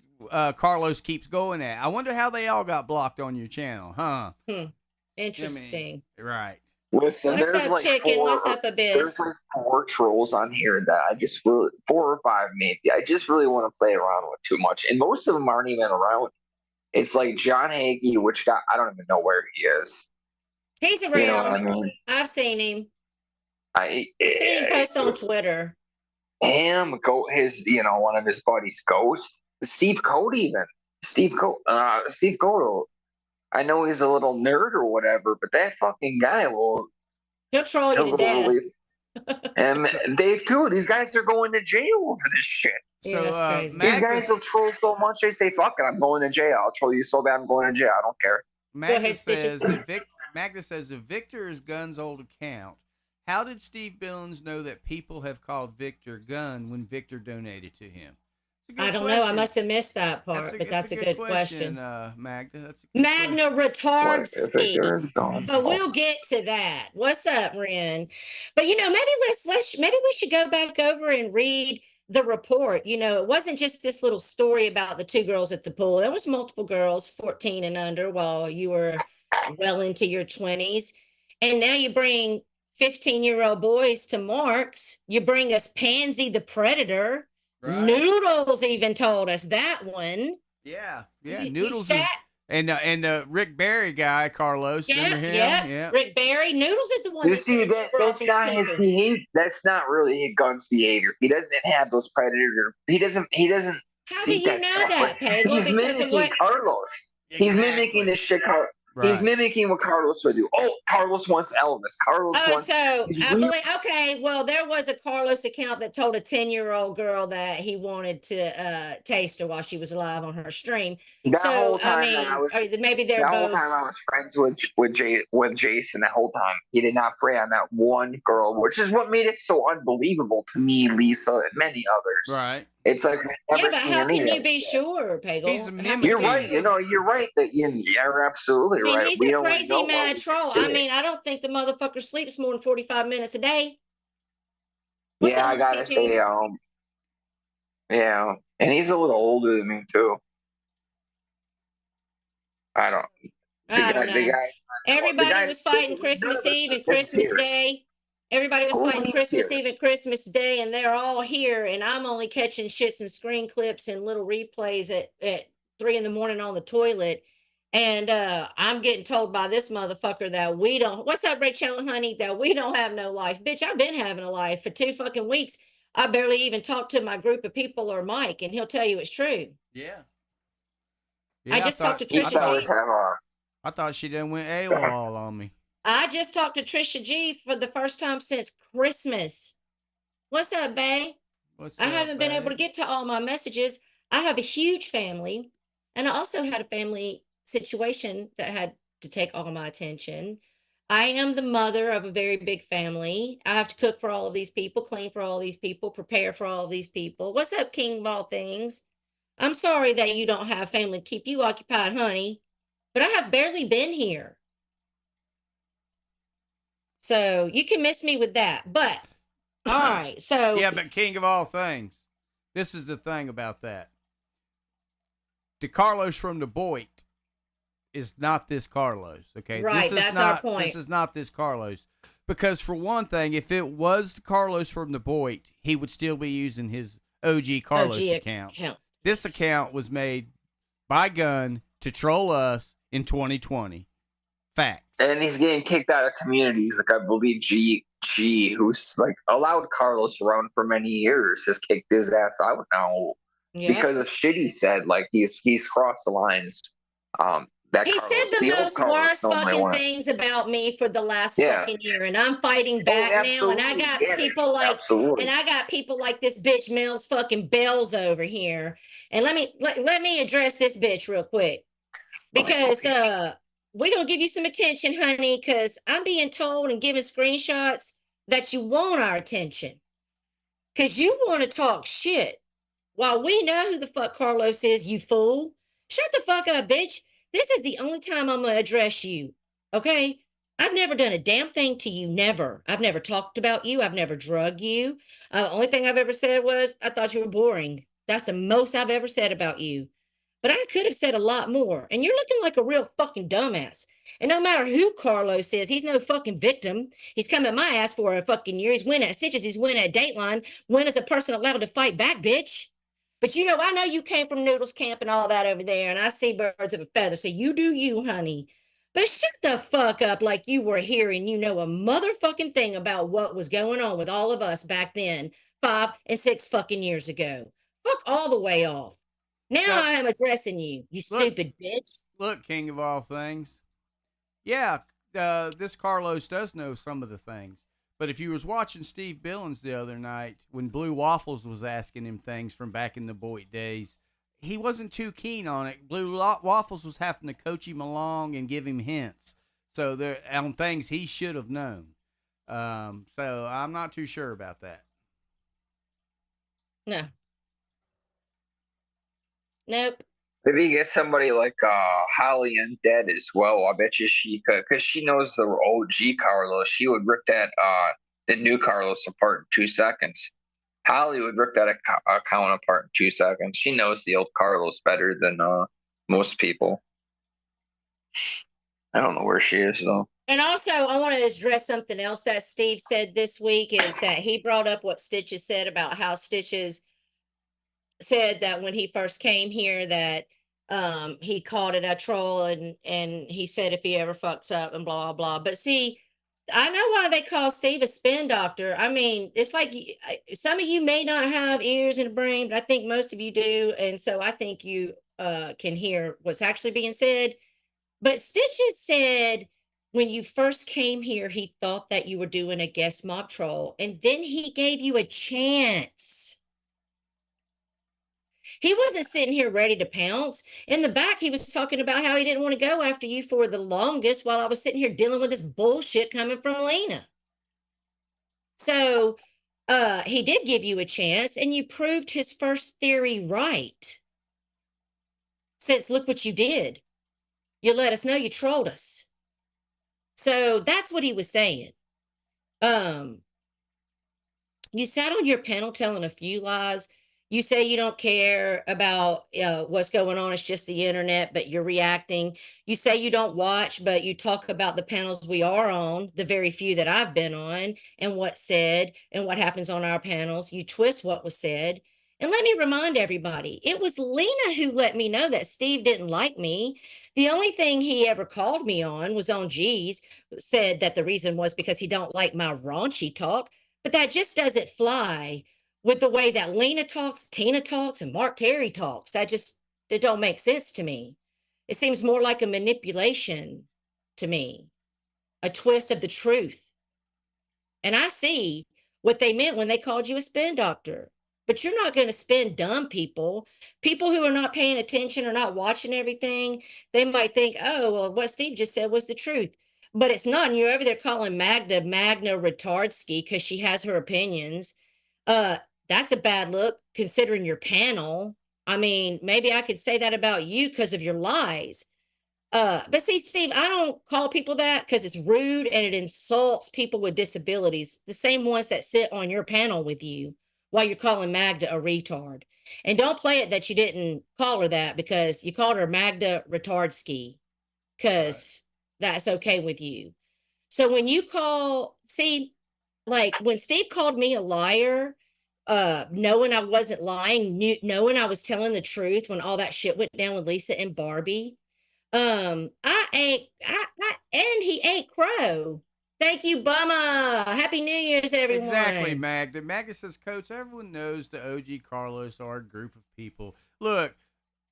Carlos keeps going at. I wonder how they all got blocked on your channel, huh? Interesting. I mean, right. Listen, what's up, Chicken? What's up, Abyss? There's like 4 trolls on here that I just really, 4 or 5 maybe. I just really want to play around with too much, and most of them aren't even around. It's like John Hagee, I don't even know where he is. He's around. You know what I mean? I've seen him. I've seen him post on Twitter. One of his buddies, Ghost. Steve Cody even. Steve Cody. I know he's a little nerd or whatever, but that fucking guy will He'll troll you he'll to go death. really. And Dave too. These guys are going to jail over this shit. Yeah, that's crazy. These guys will troll so much they say, "Fuck it, I'm going to jail. I'll troll you so bad I'm going to jail. I don't care." Magda says that Victor is Gunn's old account. How did Steve Billings know that people have called Victor Gunn when Victor donated to him? I don't know. I must have missed that part, but that's a good question. Magda, that's a good Magna retard speak. But But we'll get to that. What's up, Ren? But maybe maybe we should go back over and read the report. It wasn't just this little story about the two girls at the pool. There was multiple girls, 14 and under, while you were well into your 20s. And now you bring 15-year-old boys to Mark's. You bring us Pansy the Predator. Right. Noodles even told us that one. Yeah. Noodles and Rick Barry guy, Carlos. Remember him? Yeah. Rick Barry. Noodles is the one. You see, that's not his behavior. That's not really Gunn's behavior. He doesn't have those predator. He doesn't. How do you know that, Peggle? He's mimicking Carlos. Exactly. He's mimicking this shit. Right. He's mimicking what Carlos would do. Oh, Carlos wants Elvis. Okay. Well, there was a Carlos account that told a 10-year-old girl that he wanted to taste her while she was alive on her stream. Maybe they're both. The whole time I was friends with Jason. That whole time he did not prey on that one girl, which is what made it so unbelievable to me, Lisa, and many others. Right. It's like but how can you be sure, Peggle? You're right. You're right that you're absolutely right. He's a crazy mad troll. I don't think the motherfucker sleeps more than 45 minutes a day. I gotta say, and he's a little older than me too. I don't know. Everybody was fighting Christmas Eve and Christmas Day. Everybody was fighting Christmas Eve and Christmas Day, and they're all here, and I'm only catching shits and screen clips and little replays at 3 a.m. on the toilet. And I'm getting told by this motherfucker that we don't. What's up, Rachel, honey? That we don't have no life. Bitch, I've been having a life for 2 fucking weeks. I barely even talk to my group of people or Mike, and he'll tell you it's true. Yeah. I just talked to Trisha G. I thought she done went AWOL on me. I just talked to Trisha G for the first time since Christmas. What's up, babe? I haven't been able to get to all my messages. I have a huge family, and I also had a family situation that had to take all my attention. I am the mother of a very big family. I have to cook for all of these people, clean for all these people, prepare for all of these people. What's up, king of all things? I'm sorry that you don't have family to keep you occupied, honey, but I have barely been here. So you can miss me with that. But all right, so yeah, but king of all things. This is the thing about that. The Carlos from the Boyd is not this Carlos, okay? Right, that's our point. This is not this Carlos. Because for one thing, if it was Carlos from the Boyd, he would still be using his OG Carlos account. This account was made by Gunn to troll us in 2020. Facts. And he's getting kicked out of communities. Like, I believe G, who's like allowed Carlos around for many years, has kicked his ass out now because of shit he said. Like, he's crossed the lines. He said the most worst fucking things about me for the last fucking year, and I'm fighting back now. And I got people like this bitch Mel's fucking Bells over here. And let me address this bitch real quick, because we're gonna give you some attention, honey, because I'm being told and given screenshots that you want our attention, because you want to talk shit while we know who the fuck Carlos is. You fool! Shut the fuck up, bitch. This is the only time I'm going to address you, okay? I've never done a damn thing to you, never. I've never talked about you. I've never drugged you. The only thing I've ever said was, I thought you were boring. That's the most I've ever said about you. But I could have said a lot more, and you're looking like a real fucking dumbass. And no matter who Carlos is, he's no fucking victim. He's come at my ass for a fucking year. He's winning at Stitches. He's winning at Dateline. When is a person allowed to fight back, bitch? But I know you came from Noodles Camp and all that over there, and I see birds of a feather, so you do you, honey. But shut the fuck up like you were here and you know a motherfucking thing about what was going on with all of us back then, 5 and 6 fucking years ago. Fuck all the way off. Now So, I am addressing you, you stupid bitch. Look, king of all things. Yeah, this Carlos does know some of the things. But if you was watching Steve Billings the other night when Blue Waffles was asking him things from back in the Boyd days, he wasn't too keen on it. Waffles was having to coach him along and give him hints. So there on things he should have known. So I'm not too sure about that. No. Nope. Maybe you get somebody like Holly Undead as well. I bet you she could, because she knows the OG Carlos. She would rip that the new Carlos apart in 2 seconds. Holly would rip that account apart in 2 seconds. She knows the old Carlos better than most people. I don't know where she is though. And also, I want to address something else that Steve said this week is that he brought up what Stitches said about how Stitches said that when he first came here that he called it a troll and he said if he ever fucks up and blah blah blah. But see, I know why they call Steve a spin doctor. I mean, it's like some of you may not have ears and a brain, but I think most of you do, and so I think you can hear what's actually being said. But Stitches said when you first came here, he thought that you were doing a guest mob troll, and then he gave you a chance. He wasn't sitting here ready to pounce. In the back, he was talking about how he didn't want to go after you for the longest while I was sitting here dealing with this bullshit coming from Lena. So he did give you a chance, and you proved his first theory right. Since look what you did. You let us know you trolled us. So that's what he was saying. You sat on your panel telling a few lies. You say you don't care about what's going on. It's just the internet, but you're reacting. You say you don't watch, but you talk about the panels we are on, the very few that I've been on, and what's said and what happens on our panels. You twist what was said. And let me remind everybody, it was Lena who let me know that Steve didn't like me. The only thing he ever called me on was on G's, said that the reason was because he don't like my raunchy talk. But that just doesn't fly with the way that Lena talks, Tina talks, and Mark Terry talks. It don't make sense to me. It seems more like a manipulation to me, a twist of the truth. And I see what they meant when they called you a spin doctor. But you're not going to spin dumb people. People who are not paying attention or not watching everything, they might think, oh, well, what Steve just said was the truth. But it's not. And you're over there calling Magna Retardski because she has her opinions. That's a bad look considering your panel. I mean, maybe I could say that about you because of your lies. But see, Steve, I don't call people that because it's rude and it insults people with disabilities, the same ones that sit on your panel with you while you're calling Magda a retard. And don't play it that you didn't call her that because you called her Magda Retardski because that's okay with you. So when you like when Steve called me a liar, knowing I wasn't lying, knowing I was telling the truth when all that shit went down with Lisa and Barbie. And he ate crow. Thank you, Bumma. Happy New Year's, everyone. Exactly, Magda. Magda says, Coach, everyone knows the OG Carlos are a group of people. Look,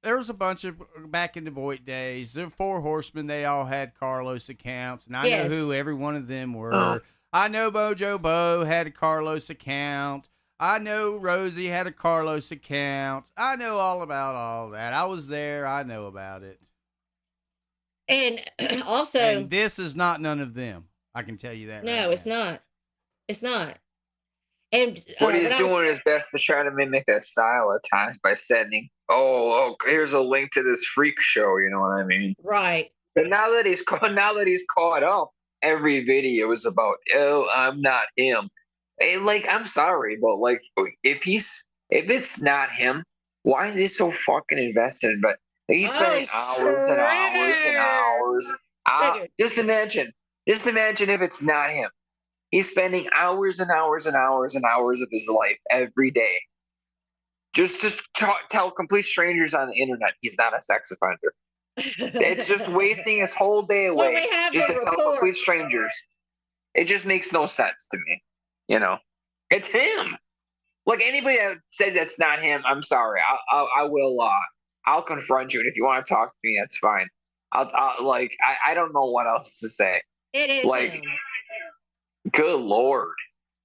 there was a bunch of, back in the Voight days, the Four Horsemen, they all had Carlos accounts, and I know who every one of them were. Oh. I know Mojo Bo had a Carlos account. I know Rosie had a Carlos account. I know all about all that. I was there. I know about it. And also... And this is not none of them. I can tell you that. No, it's not. It's not. And what he's doing his best to try to mimic that style at times by sending, oh, here's a link to this freak show. You know what I mean? Right. But now that he's caught up, every video is about, oh, I'm not him. Like, I'm sorry, but like, if it's not him, why is he so fucking invested? But he's spending hours and hours and hours. Just imagine if it's not him. He's spending hours and hours and hours and hours of his life every day just to tell complete strangers on the internet he's not a sex offender. It's just wasting his whole day away just to tell complete strangers. It just makes no sense to me. You know, it's him. Like, anybody that says that's not him, I'm sorry. I will I'll confront you, and if you want to talk to me, that's fine. I'll like I don't know what else to say. It is Like, him. good Lord.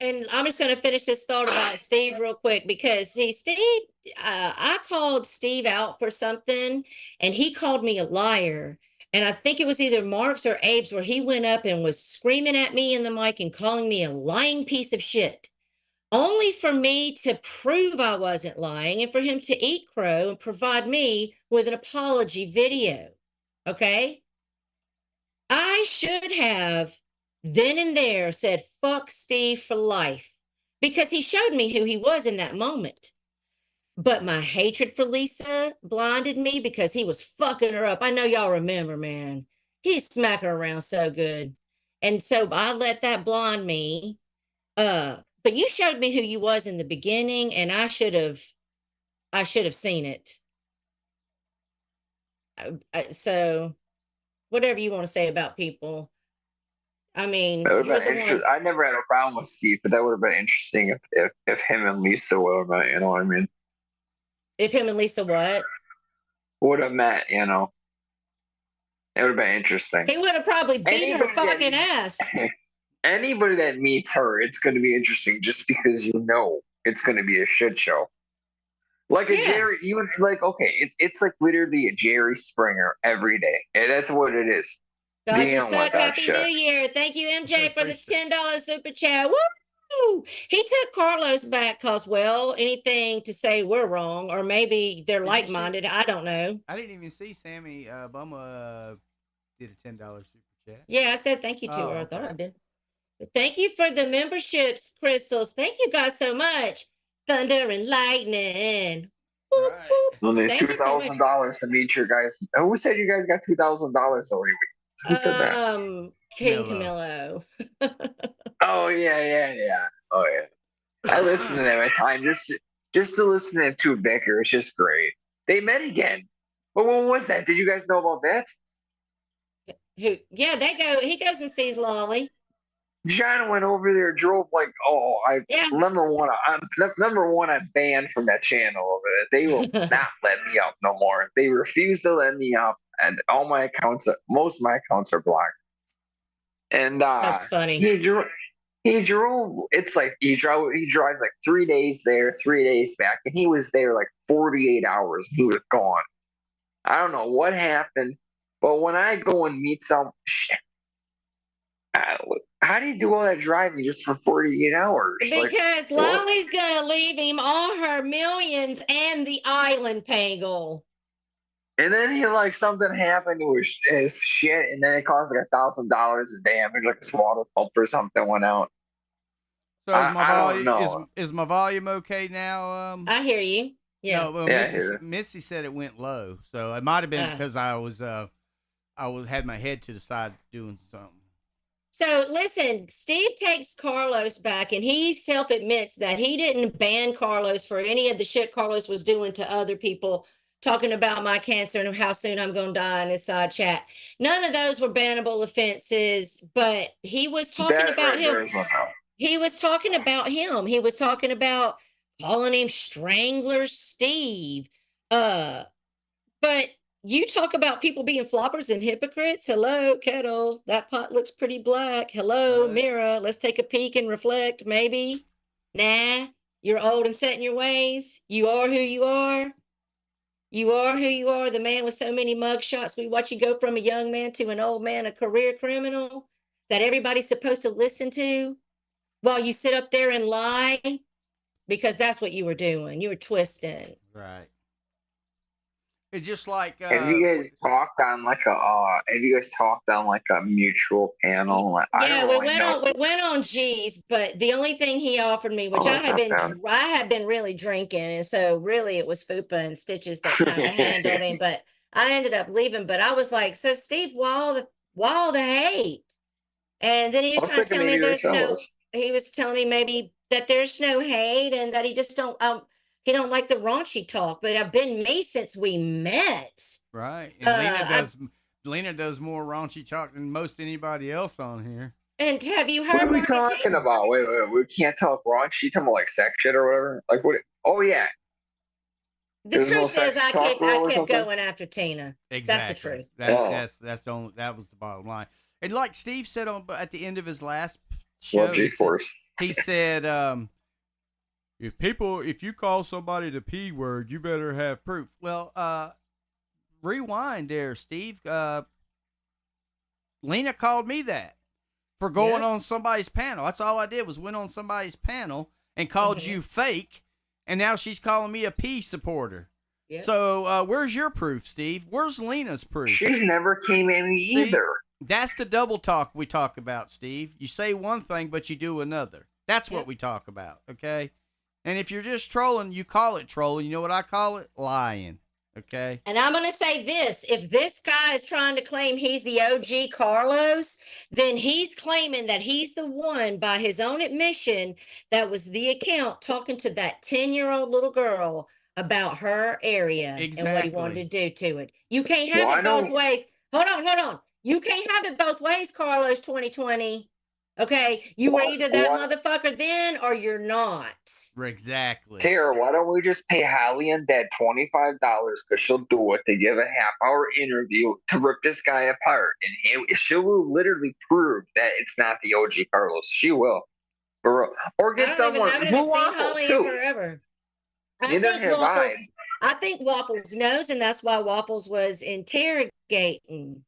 And I'm just going to finish this thought about Steve real quick because, see, Steve, I called Steve out for something and he called me a liar. And I think it was either Mark's or Abe's where he went up and was screaming at me in the mic and calling me a lying piece of shit, only for me to prove I wasn't lying and for him to eat crow and provide me with an apology video. Okay? I should have then and there said, fuck Steve for life, because he showed me who he was in that moment. But my hatred for Lisa blinded me because he was fucking her up. I know y'all remember, man. He's smacking her around so good. And so I let that blind me. But you showed me who you was in the beginning, and I should have seen it. So whatever you want to say about people. I mean, That would have been interesting. I never had a problem with Steve, but that would have been interesting if him and Lisa would have met, you know what I mean? If him and Lisa what? Would have met, you know. It would have been interesting. He would have probably beat her fucking ass. Anybody that meets her, it's going to be interesting just because you know it's going to be a shit show. Like a Jerry, even like, okay, it's like literally a Jerry Springer every day. And that's what it is. God, you suck. Happy New Year. Thank you, MJ, for the $10 super chat. Woo! He took Carlos back because, well, anything to say we're wrong, or maybe they're like-minded. I don't know. I didn't even see Sammy Bumma did a $10 super chat. Yeah, I said thank you to her. I thought I did. But thank you for the memberships, Crystals. Thank you guys so much. Thunder and lightning. Right. Only $2,000 to meet your guys. Who said you guys got $2,000 already? Who said that? King Camillo. Oh yeah. Oh yeah. I listen to them at times just to listen to two bicker. It's just great. They met again. But what was that? Did you guys know about that? Yeah, he goes and sees Lolly. John went over there, drove like, number one, I'm banned from that channel over there. They will not let me up no more. They refuse to let me up, and all my accounts, most of my accounts are blocked. And that's funny. He drove. It's like he drives like 3 days there, 3 days back, and he was there like 48 hours. And he was gone. I don't know what happened, but when I go and meet some shit. How do you do all that driving just for 48 hours? Because Lolly's going to leave him all her millions and the island, Pagel. And then something happened to his shit, and then it cost like $1,000 of damage, like his water pump or something went out. So is my volume okay now? I hear you. Yeah. No, well, Missy said it went low, so it might have been because I had my head to the side doing something. So listen, Steve takes Carlos back, and he self-admits that he didn't ban Carlos for any of the shit Carlos was doing to other people, talking about my cancer and how soon I'm going to die in his side chat. None of those were bannable offenses, but he was talking about him. He was talking about him. He was talking about calling him Strangler Steve. But you talk about people being floppers and hypocrites. Hello, Kettle. That pot looks pretty black. Hello, Mira. Let's take a peek and reflect, maybe. Nah, you're old and set in your ways. You are who you are. You are who you are. The man with so many mugshots. We watch you go from a young man to an old man, a career criminal that everybody's supposed to listen to while you sit up there and lie, because that's what you were doing. You were twisting. Right. It's just like have you guys talked on like a mutual panel? We went on G's, but the only thing he offered me, which I had been really drinking, and so really it was Fupa and Stitches that kind of handled him, but I ended up leaving. But I was like, so Steve, why all the hate? And then he was trying to tell me he was telling me maybe that there's no hate and that he just don't he don't like the raunchy talk, but I've been me since we met. Right. And Lena does more raunchy talk than most anybody else on here. And have you heard what are we talking about? Wait, we can't talk raunchy. Talking about like sex shit or whatever. Like what? Oh yeah. The There's no truth is, sex I talk kept rule or something? going after Tina. Exactly. That's the truth. That's the only, that was the bottom line. And like Steve said at the end of his last Well, show, G-force. he said, if you call somebody the P word, you better have proof. Well, rewind there, Steve. Lena called me that for going on somebody's panel. That's all I did was went on somebody's panel and called you fake, and now she's calling me a P supporter. Yep. So where's your proof, Steve? Where's Lena's proof? She's never came at me either. That's the double talk we talk about, Steve. You say one thing, but you do another. That's what we talk about, okay? And if you're just trolling, you call it trolling. You know what I call it? Lying, okay? And I'm going to say this. If this guy is trying to claim he's the OG Carlos, then he's claiming that he's the one, by his own admission, that was the account talking to that 10-year-old little girl about her area and what he wanted to do to it. You can't have it both ways. Hold on. You can't have it both ways, Carlos 2020. Okay? You were either that motherfucker then or you're not. Exactly. Tara, why don't we just pay Holly and Dad $25 because she'll do it to give a half-hour interview to rip this guy apart. And she will literally prove that it's not the OG Carlos. She will. Or get someone I haven't even seen Holly in forever. I think Waffles knows, and that's why Waffles was interrogating.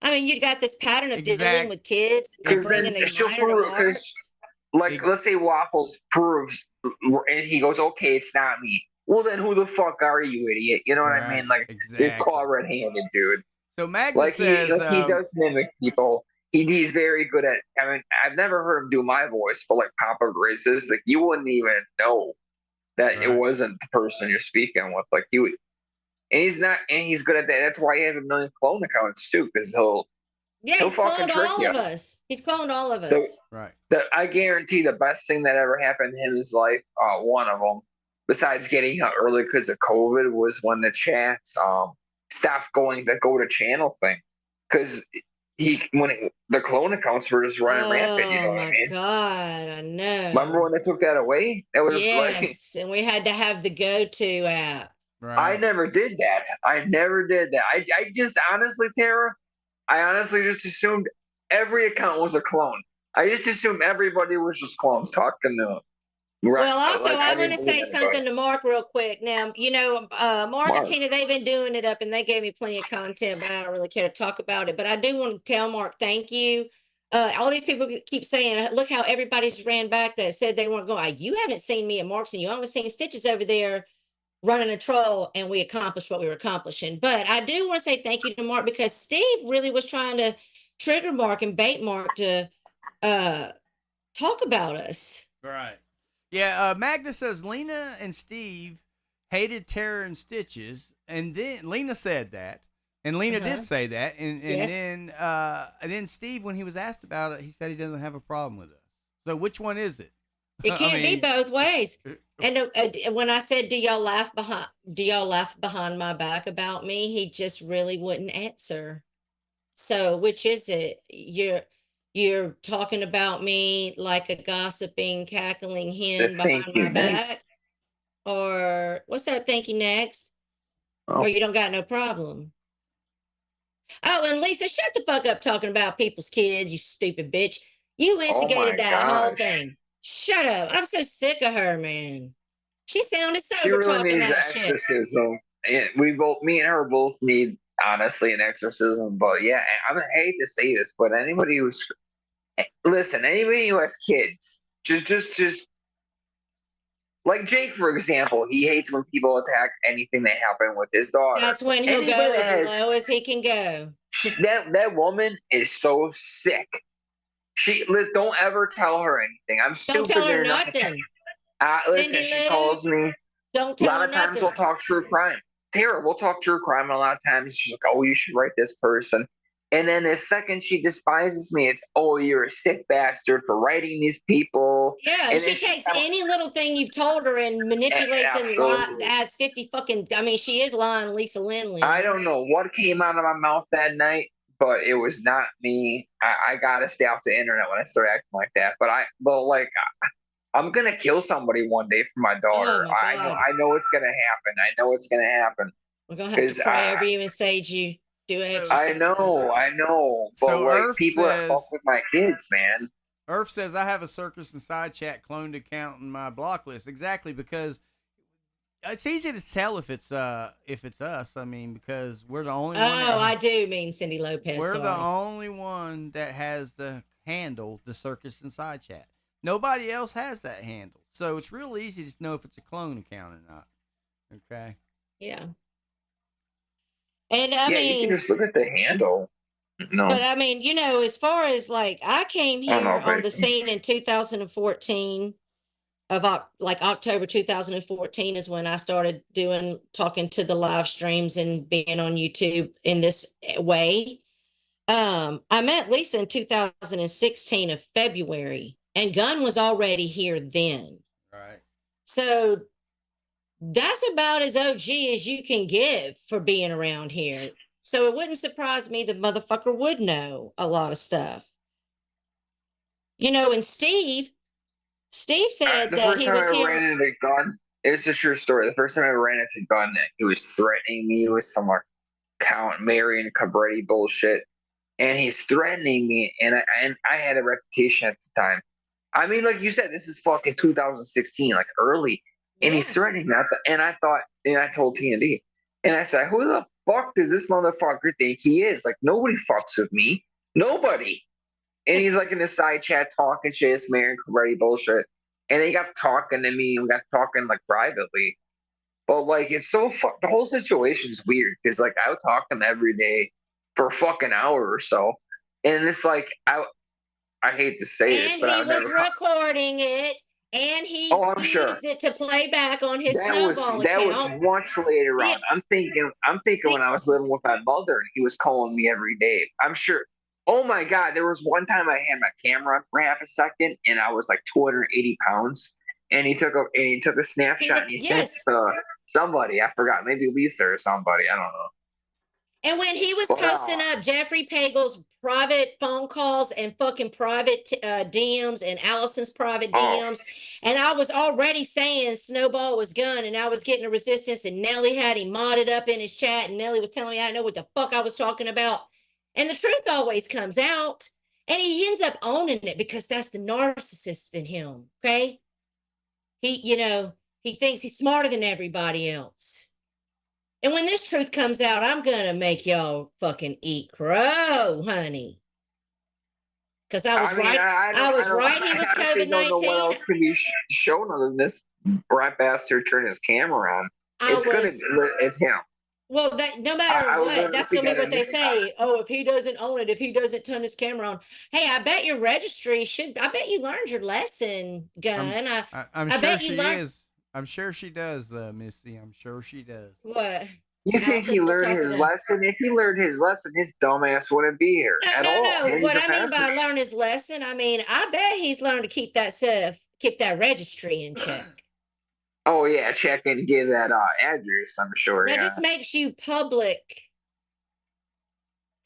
I mean, you got this pattern of dealing with kids and bringing a minor to Like, let's say Waffles proves, and he goes, okay, it's not me. Well, then who the fuck are you, idiot? You know what I mean? Like, you're caught red-handed, dude. So Magnus says... he does mimic people. He's very good at... I mean, I've never heard him do my voice for, like, Papa Grace's. Like, you wouldn't even know that it wasn't the person you're speaking with. Like, he would... And he's not... And he's good at that. That's why he has a million clone accounts, too, because he'll cloned all of us. He's cloned all of us. Right. I guarantee the best thing that ever happened to him in his life, one of them, besides getting out early because of COVID, was when the chats stopped going the go to channel thing. Because the clone accounts were just running rampant, you know what I mean? Oh my God, I know. Remember when they took that away? That was and we had to have the go-to app. Right. I never did that. I just honestly, Tara, I honestly just assumed every account was a clone. I just assumed everybody was just clones talking to them. Right. Well, also, I want to say something to Mark real quick. Now, you know, Mark and Tina, they've been doing it up, and they gave me plenty of content, but I don't really care to talk about it. But I do want to tell Mark, thank you. All these people keep saying, look how everybody's ran back that said they weren't going. You haven't seen me and Mark's, and you haven't seen Stitches over there running a troll, and we accomplished what we were accomplishing. But I do want to say thank you to Mark, because Steve really was trying to trigger Mark and bait Mark to talk about us. Right. Yeah, Magda says Lena and Steve hated Tara and Stitches, and then Lena said that, and Lena did say that, and then Steve, when he was asked about it, he said he doesn't have a problem with it. So which one is it? It can't be both ways. And when I said, do y'all laugh behind my back about me? He just really wouldn't answer. So which is it? You're talking about me like a gossiping, cackling hen behind my back? Or what's that? Thank you next. Or you don't got no problem. Oh, and Lisa, shut the fuck up talking about people's kids, you stupid bitch. You instigated that whole thing. Shut up. I'm so sick of her, man. She sounded sober talking that shit. Exorcism. Me and her both need, honestly, an exorcism. But yeah, I hate to say this, but anybody who has kids, just like Jake, for example, he hates when people attack anything that happened with his daughter. That's when he'll go as low as he can go. That woman is so sick. Don't ever tell her anything. I'm stupid. Don't tell her nothing. Listen, she calls me. Don't tell her nothing. A lot of times we'll talk true crime. Tara, we'll talk true crime. And a lot of times she's like, oh, you should write this person. And then the second she despises me, it's, oh, you're a sick bastard for writing these people. Yeah, and she takes any little thing you've told her and manipulates it as 50 fucking, I mean, she is lying, Lisa Lindley. I don't know what came out of my mouth that night, but it was not me. I gotta stay off the internet when I start acting like that. But I'm gonna kill somebody one day for my daughter. Oh my God. I know it's gonna happen. I know it's gonna happen. We're gonna have to pray over you and sage you. Do exercise. I know. But So like Earth people that fuck says- with my kids, man. Earth says I have a Circus and Side Chat cloned account in my block list. Exactly, because it's easy to tell if it's us. I mean, because we're the only one. Oh, I do mean Cindy Lopez. We're the sorry. only one that has the handle, the Circus and Side Chat. Nobody else has that handle, so it's real easy to know if it's a clone account or not. Okay. Yeah. And I mean, you can just look at the handle. No. but I mean, you know, as far as like, I came here on the Vicky. scene in 2014 like October 2014 is when I started talking to the live streams and being on YouTube in this way. I met Lisa in 2016 of February, and Gunn was already here then. Right. So that's about as OG as you can give for being around here. So it wouldn't surprise me the motherfucker would know a lot of stuff. You know, and Steve said The that first he time was I here. ran into Gunn, it's a true story. The first time I ran into Gunn, he was threatening me with some like Count Marion Cabretti bullshit, and he's threatening me, and I had a reputation at the time. I mean, like you said, this is fucking 2016, like early, and he's threatening me. And I told TND, and I said, who the fuck does this motherfucker think he is? Like, nobody fucks with me. Nobody. And he's like in the side chat talking shit, this Marion Cabretti bullshit. And they got talking to me, and we got talking like privately. But like, it's so the whole situation's weird because like I would talk to him every day for a fucking hour or so. And it's like, I hate to say this, And but I he would was never. recording it, and he I'm sure. used it to play back on his That was Snowball account. much later Yeah. on. I'm thinking when I was living with my mother and he was calling me every day. I'm sure. Oh my God, there was one time I had my camera on for half a second and I was like 280 pounds. And he took a snapshot and he sent it to somebody. I forgot, maybe Lisa or somebody. I don't know. And when he was Wow. posting up Jeffrey Pagel's private phone calls and fucking private DMs and Allison's private DMs, and I was already saying Snowball was Gunn, and I was getting a resistance, and Nelly had him modded up in his chat, and Nelly was telling me I didn't know what the fuck I was talking about. And the truth always comes out, and he ends up owning it because that's the narcissist in him, okay? He thinks he's smarter than everybody else. And when this truth comes out, I'm going to make y'all fucking eat crow, honey. Because I was right. I was right. He was COVID-19. I don't know what else can be shown other than this rat bastard turn his camera on. It's him. Well, that no matter what, that's going to be what they say. Oh, if he doesn't own it, if he doesn't turn his camera on. Hey, I bet your registry I bet you learned your lesson, Gunn. I'm sure she is. I'm sure she does, Missy. I'm sure she does. What? You think he learned his lesson? If he learned his lesson, his dumbass wouldn't be here at all. No. What I mean by learn his lesson, I mean, I bet he's learned to keep that registry in check. Oh yeah, check and give that address. I'm sure. That just makes you public,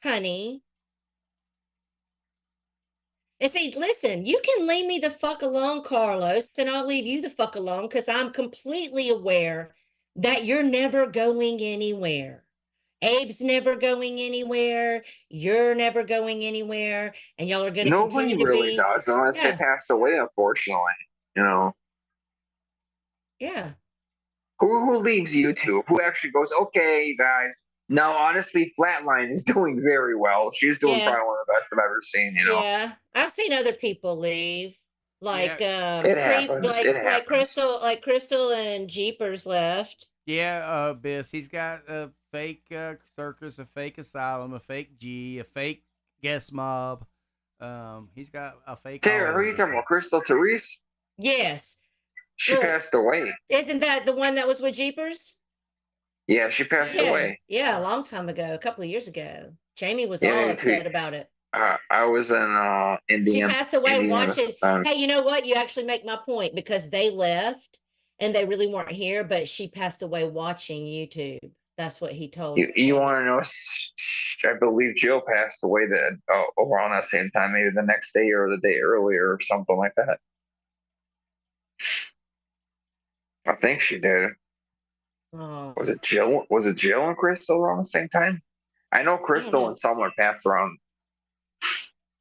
honey. And see, listen, you can leave me the fuck alone, Carlos, and I'll leave you the fuck alone because I'm completely aware that you're never going anywhere. Abe's never going anywhere. You're never going anywhere. And y'all are going to continue to be. Nobody really does unless they pass away, unfortunately. You know? Yeah. Who leaves YouTube? Who actually goes, okay, you guys. No, honestly, Flatline is doing very well. She's doing probably one of the best I've ever seen, you know? Yeah. I've seen other people leave. Like it happens. Like Crystal and Jeepers left. Yeah, Biss. He's got a fake circus, a fake asylum, a fake G, a fake guest mob. He's got a fake. Taylor, who are you talking about? Crystal Therese? Yes. She passed away. Isn't that the one that was with Jeepers? Yeah, she passed away. Yeah, a long time ago, a couple of years ago. Jamie was all upset about it. I was in Indiana. She passed away watching. Time. Hey, you know what? You actually make my point because they left and they really weren't here, but she passed away watching YouTube. That's what he told me. You want to know? I believe Jill passed away around that same time, maybe the next day or the day earlier or something like that. I think she did. Oh. Was it Jill? Was it Jill and Crystal around the same time? I know Crystal know. and Summer passed around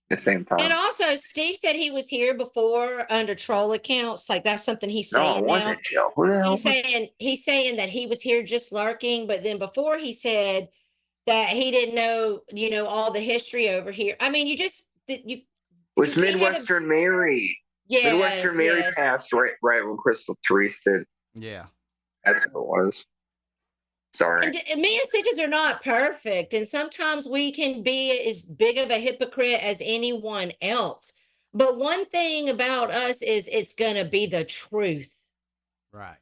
the same time. And also, Steve said he was here before under troll accounts. Like that's something he's No, saying it now. wasn't Jill. Who the hell was He's saying that he was here just lurking, but then before he said that he didn't know, all the history over here. I mean, It was Midwestern Mary. Yes, Midwestern Mary passed right when Crystal Therese did. Yeah. That's what it was. Sorry. And me and Stitches are not perfect, and sometimes we can be as big of a hypocrite as anyone else. But one thing about us is it's gonna be the truth. Right.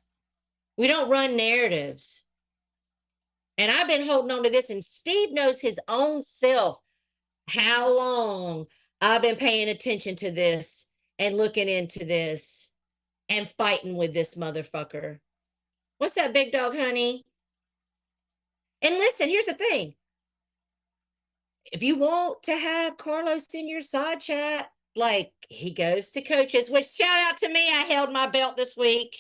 We don't run narratives. And I've been holding on to this, and Steve knows his own self how long I've been paying attention to this and looking into this and fighting with this motherfucker. What's that, big dog, honey? And listen, here's the thing. If you want to have Carlos in your side chat, like he goes to coaches, which shout out to me, I held my belt this week.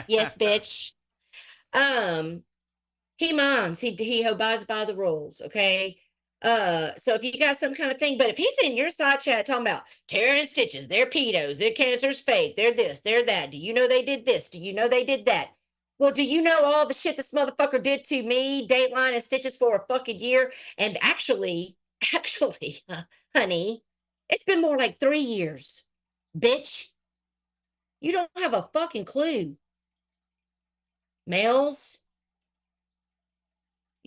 Yes, bitch. He minds. He abides by the rules, okay? So if you got some kind of thing, but if he's in your side chat talking about Tara and Stitches, they're pedos, their cancer's fake, they're this, they're that. Do you know they did this? Do you know they did that? Well, do you know all the shit this motherfucker did to me, Dateline and Stitches for a fucking year? And actually, honey, it's been more like 3 years, bitch. You don't have a fucking clue. Males,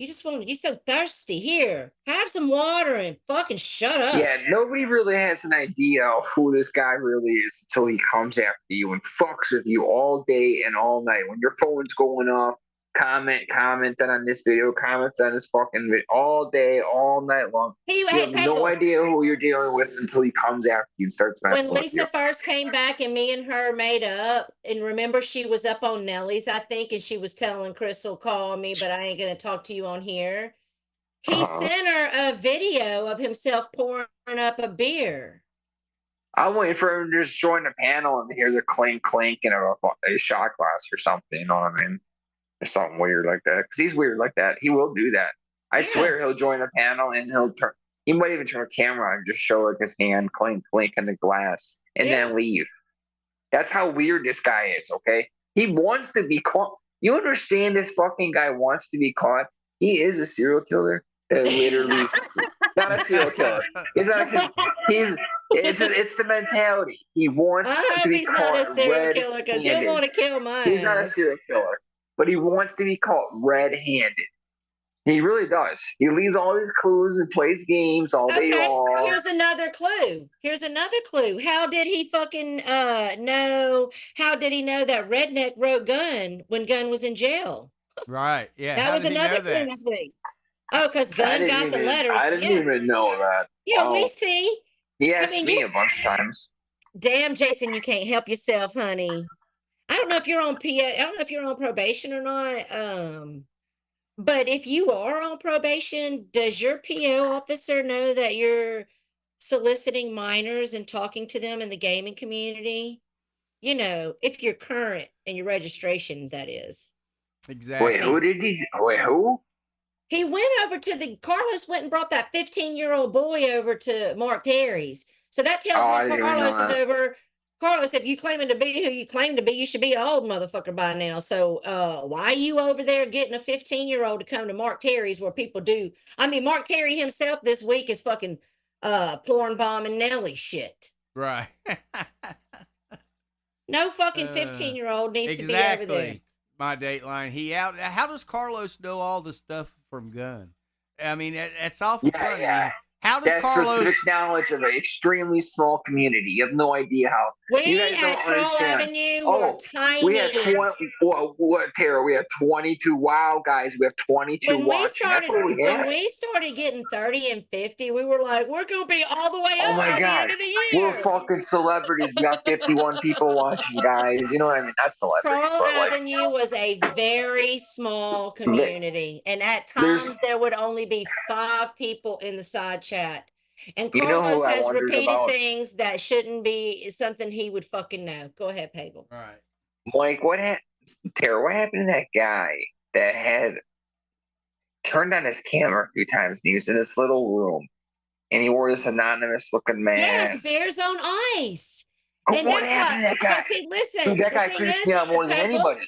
you're so thirsty. Here, have some water and fucking shut up. Yeah, nobody really has an idea of who this guy really is until he comes after you and fucks with you all day and all night. When your phone's going off, commenting on this video, comments on this fucking video all day, all night long. You have no idea who you're dealing with until he comes after you and starts messing When with you. Lisa first came back and me and her made up, and remember she was up on Nellie's, I think, and she was telling Crystal, call me, but I ain't going to talk to you on here. He sent her a video of himself pouring up a beer. I'm waiting for him to just join the panel and hear the clink clinking of a shot glass or something, you know what I mean? Or something weird like that. Because he's weird like that. He will do that. I swear he'll join the panel and he might even turn a camera on and just show like his hand clink in the glass and then leave. That's how weird this guy is, okay? He wants to be caught. You understand this fucking guy wants to be caught? He is a serial killer. Literally. Not a serial killer. It's the mentality. He wants to be caught. I hope he's not a serial killer because he'll want to kill my ass. He's not a serial killer, but he wants to be caught red-handed. He really does. He leaves all his clues and plays games all day long. Here's another clue. How did he fucking know? How did he know that Redneck wrote Gunn when Gunn was in jail? Right. Yeah. That was another clue this week. Oh, because Gunn got the letters. I didn't even know that. Yeah, we see. He asked me a bunch of times. Damn, Jason, you can't help yourself, honey. I don't know if you're on I don't know if you're on probation or not. But if you are on probation, does your PO officer know that you're soliciting minors and talking to them in the gaming community? You know, if you're current in your registration, that is. Exactly. Wait, who? He went over to Carlos went and brought that 15-year-old boy over to Mark Terry's. So that tells me Carlos is over. Carlos, if you claiming to be who you claim to be, you should be an old motherfucker by now. So why are you over there getting a 15-year-old to come to Mark Terry's where people do? I mean, Mark Terry himself this week is fucking porn bombing Nelly shit. Right. No fucking 15-year-old needs to be over there. My Dateline. How does Carlos know all the stuff from Gunn? I mean, it's awful funny. Yeah. How does Carlos? That's knowledge of an extremely small community. You have no idea how. We at Troll Avenue were tiny. We had Tara? We have 22. Wow, guys, we have 22. When we started getting 30 and 50, we were like, we're gonna be all the way up by the end of the year. We're fucking celebrities. We got 51 people watching, guys. You know what I mean? Not celebrities. Troll Avenue was a very small community, and at times there would only be 5 people in the side chat. And Carlos has repeated things that shouldn't be something he would fucking know. Go ahead, Pagel. All right. Mike, Tara, what happened to that guy that had turned on his camera a few times and he was in this little room and he wore this anonymous looking Yes, mask? Bears on Ice. Oh, And what that's happened why, to that guy? but see, listen, Dude, that the guy thing creeps is, me out more than Peggle, anybody.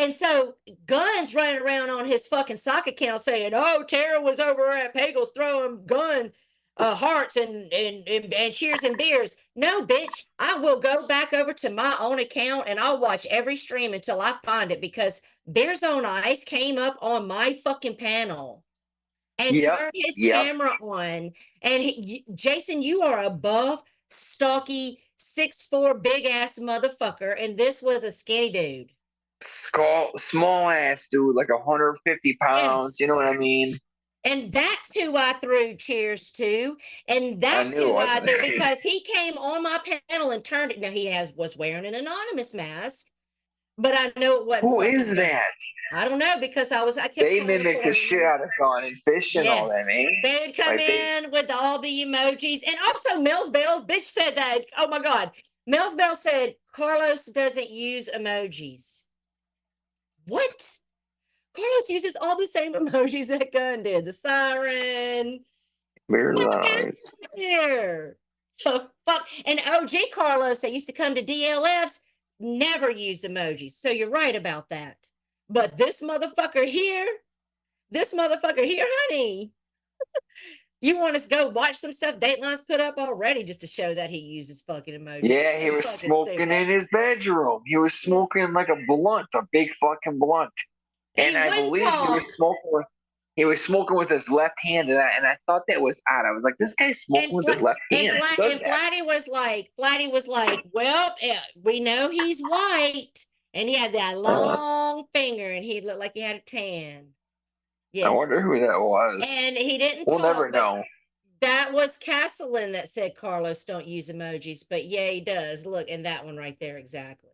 and so Gunn's running around on his fucking sock account saying, "Oh, Tara was over at Pagel's throwing Gunn hearts and cheers and beers." No, bitch, I will go back over to my own account and I'll watch every stream until I find it, because Bears on Ice came up on my fucking panel and Yep, turned his yep. camera on. And Jason, you are above stocky 6'4" big ass motherfucker, and this was a skinny dude. Small ass dude, like 150 pounds. Yes. You know what I mean? And that's who I threw cheers to. And that's knew it who I wasn't threw, him. because he came on my panel and turned it. Now was wearing an anonymous mask, but I know it wasn't. Who fucking is Gunn. that? I don't know, because I kept They calling mimic the shit out of Gunn and Fish and all that, man. They would come in with all the emojis. And also Mills Bells, bitch, said that. Oh my God. Mills Bell said Carlos doesn't use emojis. What? Carlos uses all the same emojis that Gunn did. The siren. Bears on Ice. Here. So fuck. And OG Carlos that used to come to DLFs never used emojis. So you're right about that. But this motherfucker here, honey, you want us to go watch some stuff Dateline's put up already just to show that he uses fucking emojis. Yeah, he was smoking in his bedroom. He was smoking like a blunt, a big fucking blunt. And I believe he was smoking with his left hand, and I thought that was odd. I was like, this guy's smoking with his left hand. And Flatty was like, well, we know he's white, and he had that long finger, and he looked like he had a tan. Yes. I wonder who that was. And he didn't We'll never know. That was Castlein that said Carlos don't use emojis, but yeah, he does. Look, and that one right there, exactly.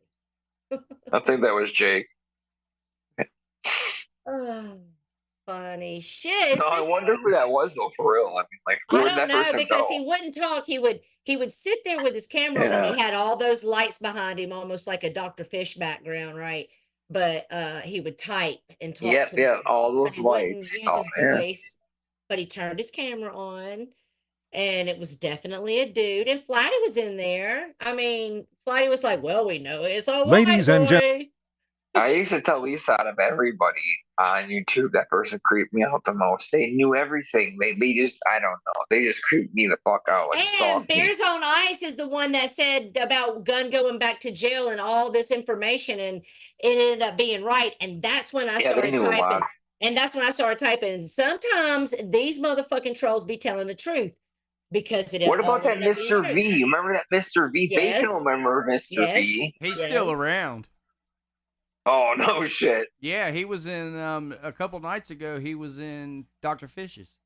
I think that was Jake. Oh, funny shit. No, I wonder who that was though, for real. I mean, like, where did that person because go? he wouldn't talk. He would sit there with his camera and he had all those lights behind him, almost like a Dr. Fish background, right? But he would type and talk. Yep, all those lights. Use his voice, but he turned his camera on, and it was definitely a dude. And Flatty was in there. I mean, Flatty was like, "Well, we know it's all ladies and gentlemen." I used to tell Lisa out of everybody on YouTube, that person creeped me out the most. They knew everything. They just, I don't know. They just creeped me the fuck out. Like, and Bears on Ice is the one that said about Gunn going back to jail and all this information, and it ended up being right. And that's when I started typing. And that's when I started typing. Sometimes these motherfucking trolls be telling the truth. Because what about that Mr. V? You remember that Mr. V? Yes. Bacon will remember Mr. V. He's still around. Oh, no shit. Yeah, he was in, a couple nights ago, he was in Dr. Fish's.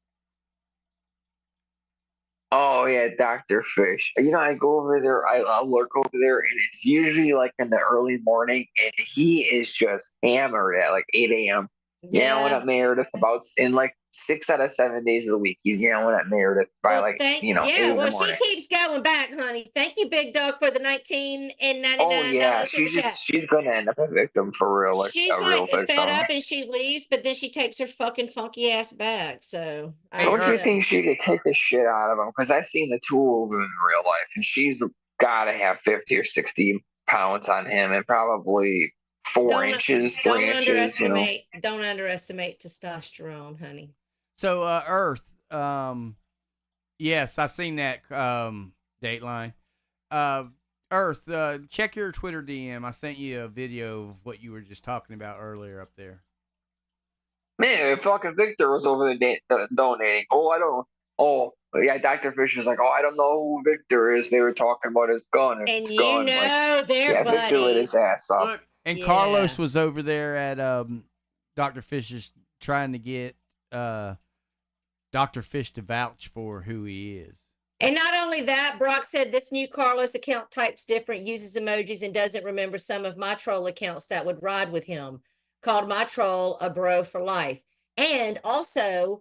Oh, yeah, Dr. Fish. You know, I go over there, I lurk over there, and it's usually like in the early morning, and he is just hammered at like 8 a.m. Yelling at Meredith about, in like 6 out of 7 days of the week, he's yelling at Meredith by 8 in the morning. She keeps going back, honey. Thank you, Big Dog, for the $19.99. Oh yeah, she's gonna end up a victim for real. Like, she's like fed up and she leaves, but then she takes her fucking funky ass back. So don't you think she could take the shit out of him? Because I've seen the two of them in real life, and she's gotta have 50 or 60 pounds on him, and probably 4 inches, 3 inches. Don't underestimate testosterone, honey. So, Earth, yes, I seen that Dateline. Earth, check your Twitter DM. I sent you a video of what you were just talking about earlier up there. Man, fucking Victor was over there donating. Oh, yeah, Dr. Fisher's like, I don't know who Victor is. They were talking about his gun. And you know they're buddies. Victor lit his ass up. Look, and Carlos was over there at Dr. Fisher's trying to get Dr. Fish to vouch for who he is. And not only that, Brock said this new Carlos account types different, uses emojis, and doesn't remember some of my troll accounts that would ride with him. Called my troll a bro for life. And also,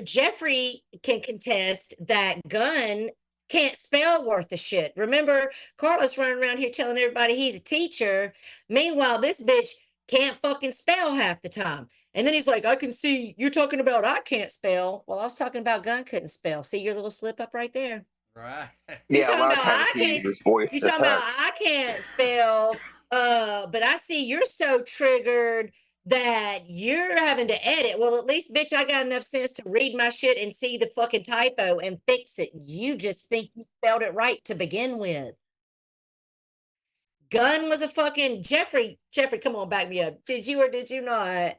Jeffrey can contest that Gunn can't spell worth a shit. Remember, Carlos running around here telling everybody he's a teacher. Meanwhile, this bitch can't fucking spell half the time. And then he's like, I can see you're talking about I can't spell. Well, I was talking about Gunn couldn't spell. See your little slip up right there. Right. He's Yeah, a talking lot of about times I he can't. uses voice He's to talking about text. I can't spell. But I see you're so triggered that you're having to edit. Well, at least, bitch, I got enough sense to read my shit and see the fucking typo and fix it. You just think you spelled it right to begin with. Gunn was a fucking Jeffrey, come on, back me up. Did you or did you not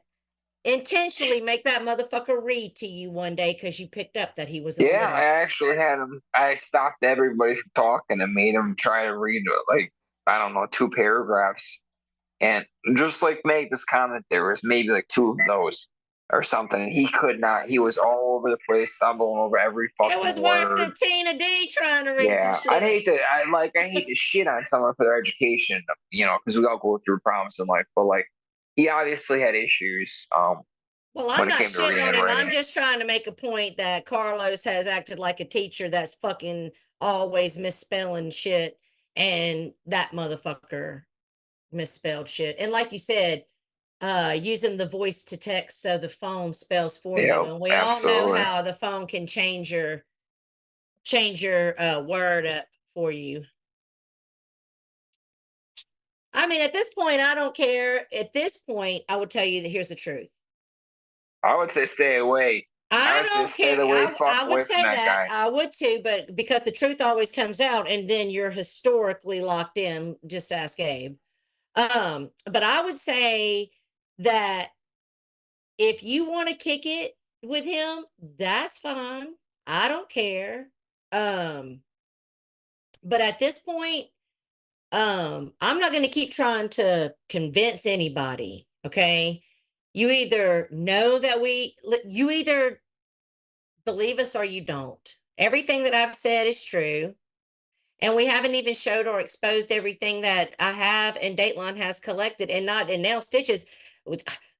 intentionally make that motherfucker read to you one day because you picked up that he was Yeah, I illiterate? actually had him. I stopped everybody from talking and made him try to read, like, I don't know, 2 paragraphs. And just like make this comment, there was maybe like 2 of those or something. And he could not. He was all over the place, stumbling over every fucking It was worse word. than Tina D trying to read some Yeah, shit. I hate to shit on someone for their education, because we all go through problems in life. But like, he obviously had issues. Well, when I'm it not came to shitting reading on and him. writing. I'm just trying to make a point that Carlos has acted like a teacher that's fucking always misspelling shit, and that motherfucker misspelled shit. And like you said, using the voice to text so the phone spells for you. Yeah, And we all know absolutely. how the phone can change your word up for you. I mean, at this point, I don't care. At this point, I would tell you that here's the truth. I would say stay away. I I would say don't stay care. away, I would away say from that that. guy. I would too, but because the truth always comes out, and then you're historically locked in. Just ask Abe. But I would say that if you want to kick it with him, that's fine. I don't care. But at this point, I'm not going to keep trying to convince anybody. Okay, you either know that you either believe us or you don't. Everything that I've said is true. And we haven't even showed or exposed everything that I have and Dateline has collected, and now Stitches.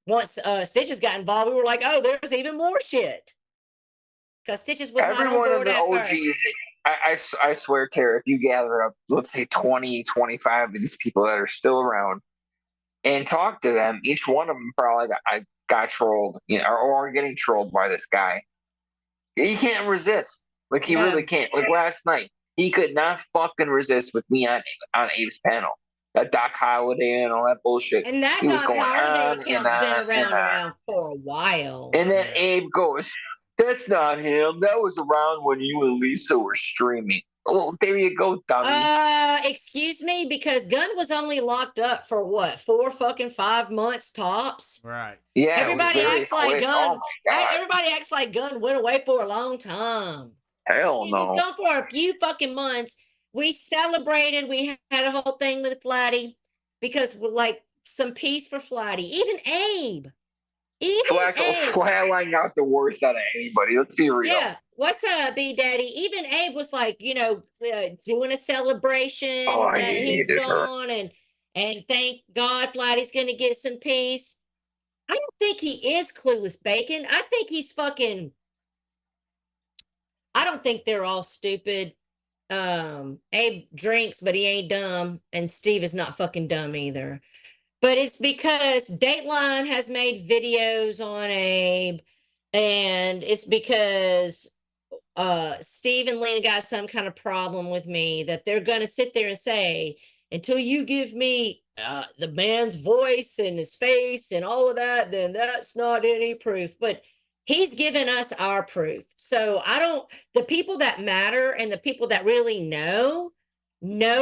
Once Stitches got involved, we were like, oh, there's even more shit. Because Stitches was Every not on one of board the at first. OGs, I swear, Tara, if you gather up, let's say 20, 25 of these people that are still around and talk to them, each one of them probably got trolled, or getting trolled by this guy. He can't resist. Like, he really can't. Like, last night, he could not fucking resist with me on Abe's panel. That Doc Holliday and all that bullshit. And that He was Doc going Holliday on account's and been on and on. around for a while. And then Abe goes, that's not him. That was around when you and Lisa were streaming. Oh, there you go, dummy. Excuse me, because Gunn was only locked up for what, 5 months tops? Right. Yeah, Everybody it was very acts like quick. Gunn. Oh my God. Everybody acts like Gunn went away for a long time. Hell He was no. gone for a few fucking months. We celebrated. We had a whole thing with Flatty because we're like some peace for Flatty. Even Abe. Flatline got the worst out of anybody. Let's be real. Yeah. What's up, B Daddy? Even Abe was like, doing a celebration that he's gone, and thank God Flatty's gonna get some peace. I don't think he is clueless bacon. I think he's fucking. I don't think they're all stupid. Abe drinks, but he ain't dumb, and Steve is not fucking dumb either. But it's because Dateline has made videos on Abe, and it's because Steve and Lena got some kind of problem with me that they're gonna sit there and say, until you give me the man's voice and his face and all of that, then that's not any proof. But he's given us our proof. So the people that matter and the people that really know,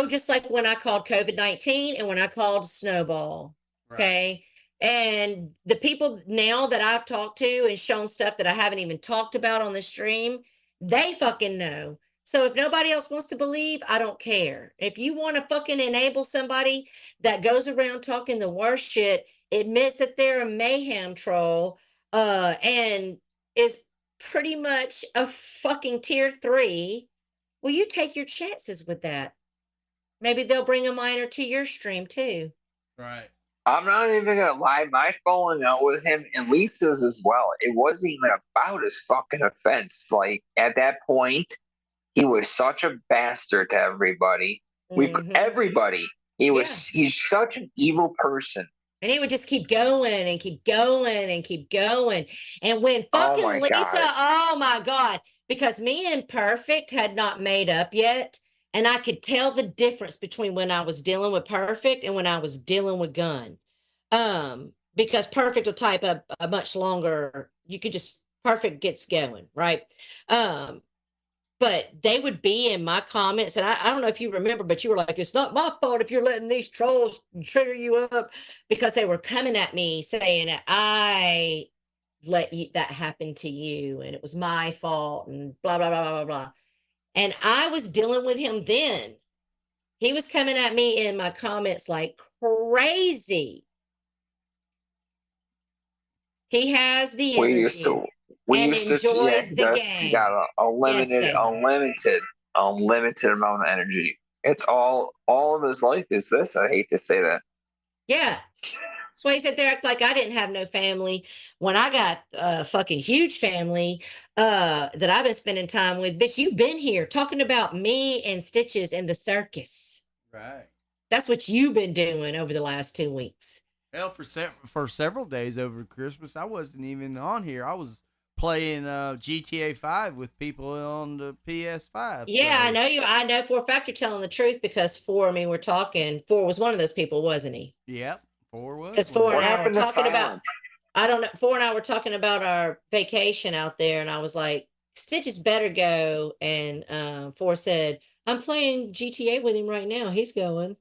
just like when I called COVID-19 and when I called Snowball. Right. Okay. And the people now that I've talked to and shown stuff that I haven't even talked about on the stream, they fucking know. So if nobody else wants to believe, I don't care. If you want to fucking enable somebody that goes around talking the worst shit, admits that they're a mayhem troll, and is pretty much a fucking tier 3, well, you take your chances with that. Maybe they'll bring a minor to your stream too. Right. I'm not even gonna lie, my falling out with him and Lisa's as well, it wasn't even about his fucking offense. Like, at that point, he was such a bastard to everybody. Everybody. He's such an evil person And he would just keep going and keep going and keep going. And when Oh fucking my Lisa, God. oh my God, because me and Perfect had not made up yet. And I could tell the difference between when I was dealing with Perfect and when I was dealing with Gunn. Because Perfect will type up a much longer, you could just, Perfect gets going, right? But they would be in my comments, and I don't know if you remember, but you were like, it's not my fault if you're letting these trolls trigger you up, because they were coming at me saying that I let you, that happen to you, and it was my fault, and blah blah blah blah blah blah. And I was dealing with him then. He was coming at me in my comments like crazy. He has the We used energy to, we and used to, yeah, enjoys he the does. He got game. a Yes, limited, Dale. unlimited amount of energy. It's all of his life is this. I hate to say that. Yeah. That's why he said there, act like I didn't have no family when I got a fucking huge family that I've been spending time with. Bitch, you've been here talking about me and Stitches and the circus. Right. That's what you've been doing over the last 2 weeks. Well, for several days over Christmas, I wasn't even on here. I was playing GTA 5 with people on the PS5. Yeah, so. I know you. I know for a fact you're telling the truth, because Four and me were talking. Four was one of those people, wasn't he? Yep. 4 was. Because Four What and I were happened to talking about, silence? I don't know. Four and I were talking about our vacation out there, and I was like, Stitches better go. And Four said, I'm playing GTA with him right now. He's going.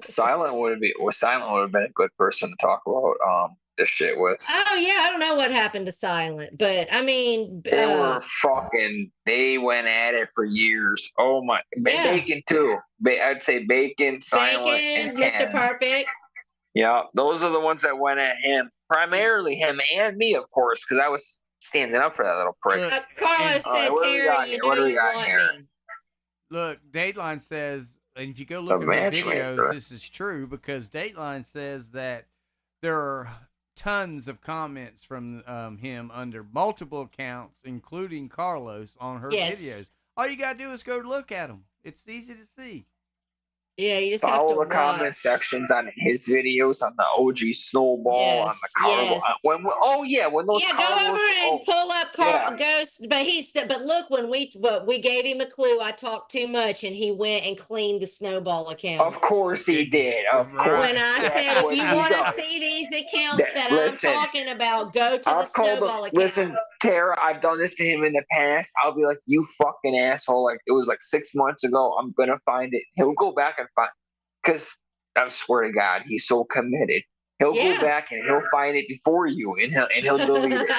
Silent would have been a good person to talk about this shit with. Oh yeah, I don't know what happened to Silent, but I mean, They were fucking. They went at it for years. Oh my, yeah. Bacon too. I'd say Bacon, Silent, Bacon, and Mr. Ken. Perfect. Yeah, those are the ones that went at him. Primarily him and me, of course, because I was standing up for that little prick. Look, Carlos said, what do we got Terry, here? you What know do we you got want here? me. Look, Dateline says, and if you go The look at her matchmaker. videos, this is true, because Dateline says that there are tons of comments from him under multiple accounts, including Carlos, on her Yes. videos. All you gotta do is go look at them. It's easy to see. Yeah, you just have Follow to the comment watch. sections on his videos, on the OG Snowball, on the Yes, Carlos. yes. When those Yeah, Carlos. go over and pull up yeah. Ghost. But look, when we gave him a clue, I talked too much, and he went and cleaned the Snowball account. Of course he did. Of Right. course. When I That's said, what if you he want to does. see these accounts that Listen, I'm talking about, go to the I've called him. Snowball account. Listen, Tara, I've done this to him in the past. I'll be like, you fucking asshole. Like, it was like 6 months ago. I'm going to find it. He'll go back and find, because I swear to God, he's so committed. He'll go back and he'll find it before you, and he'll delete it.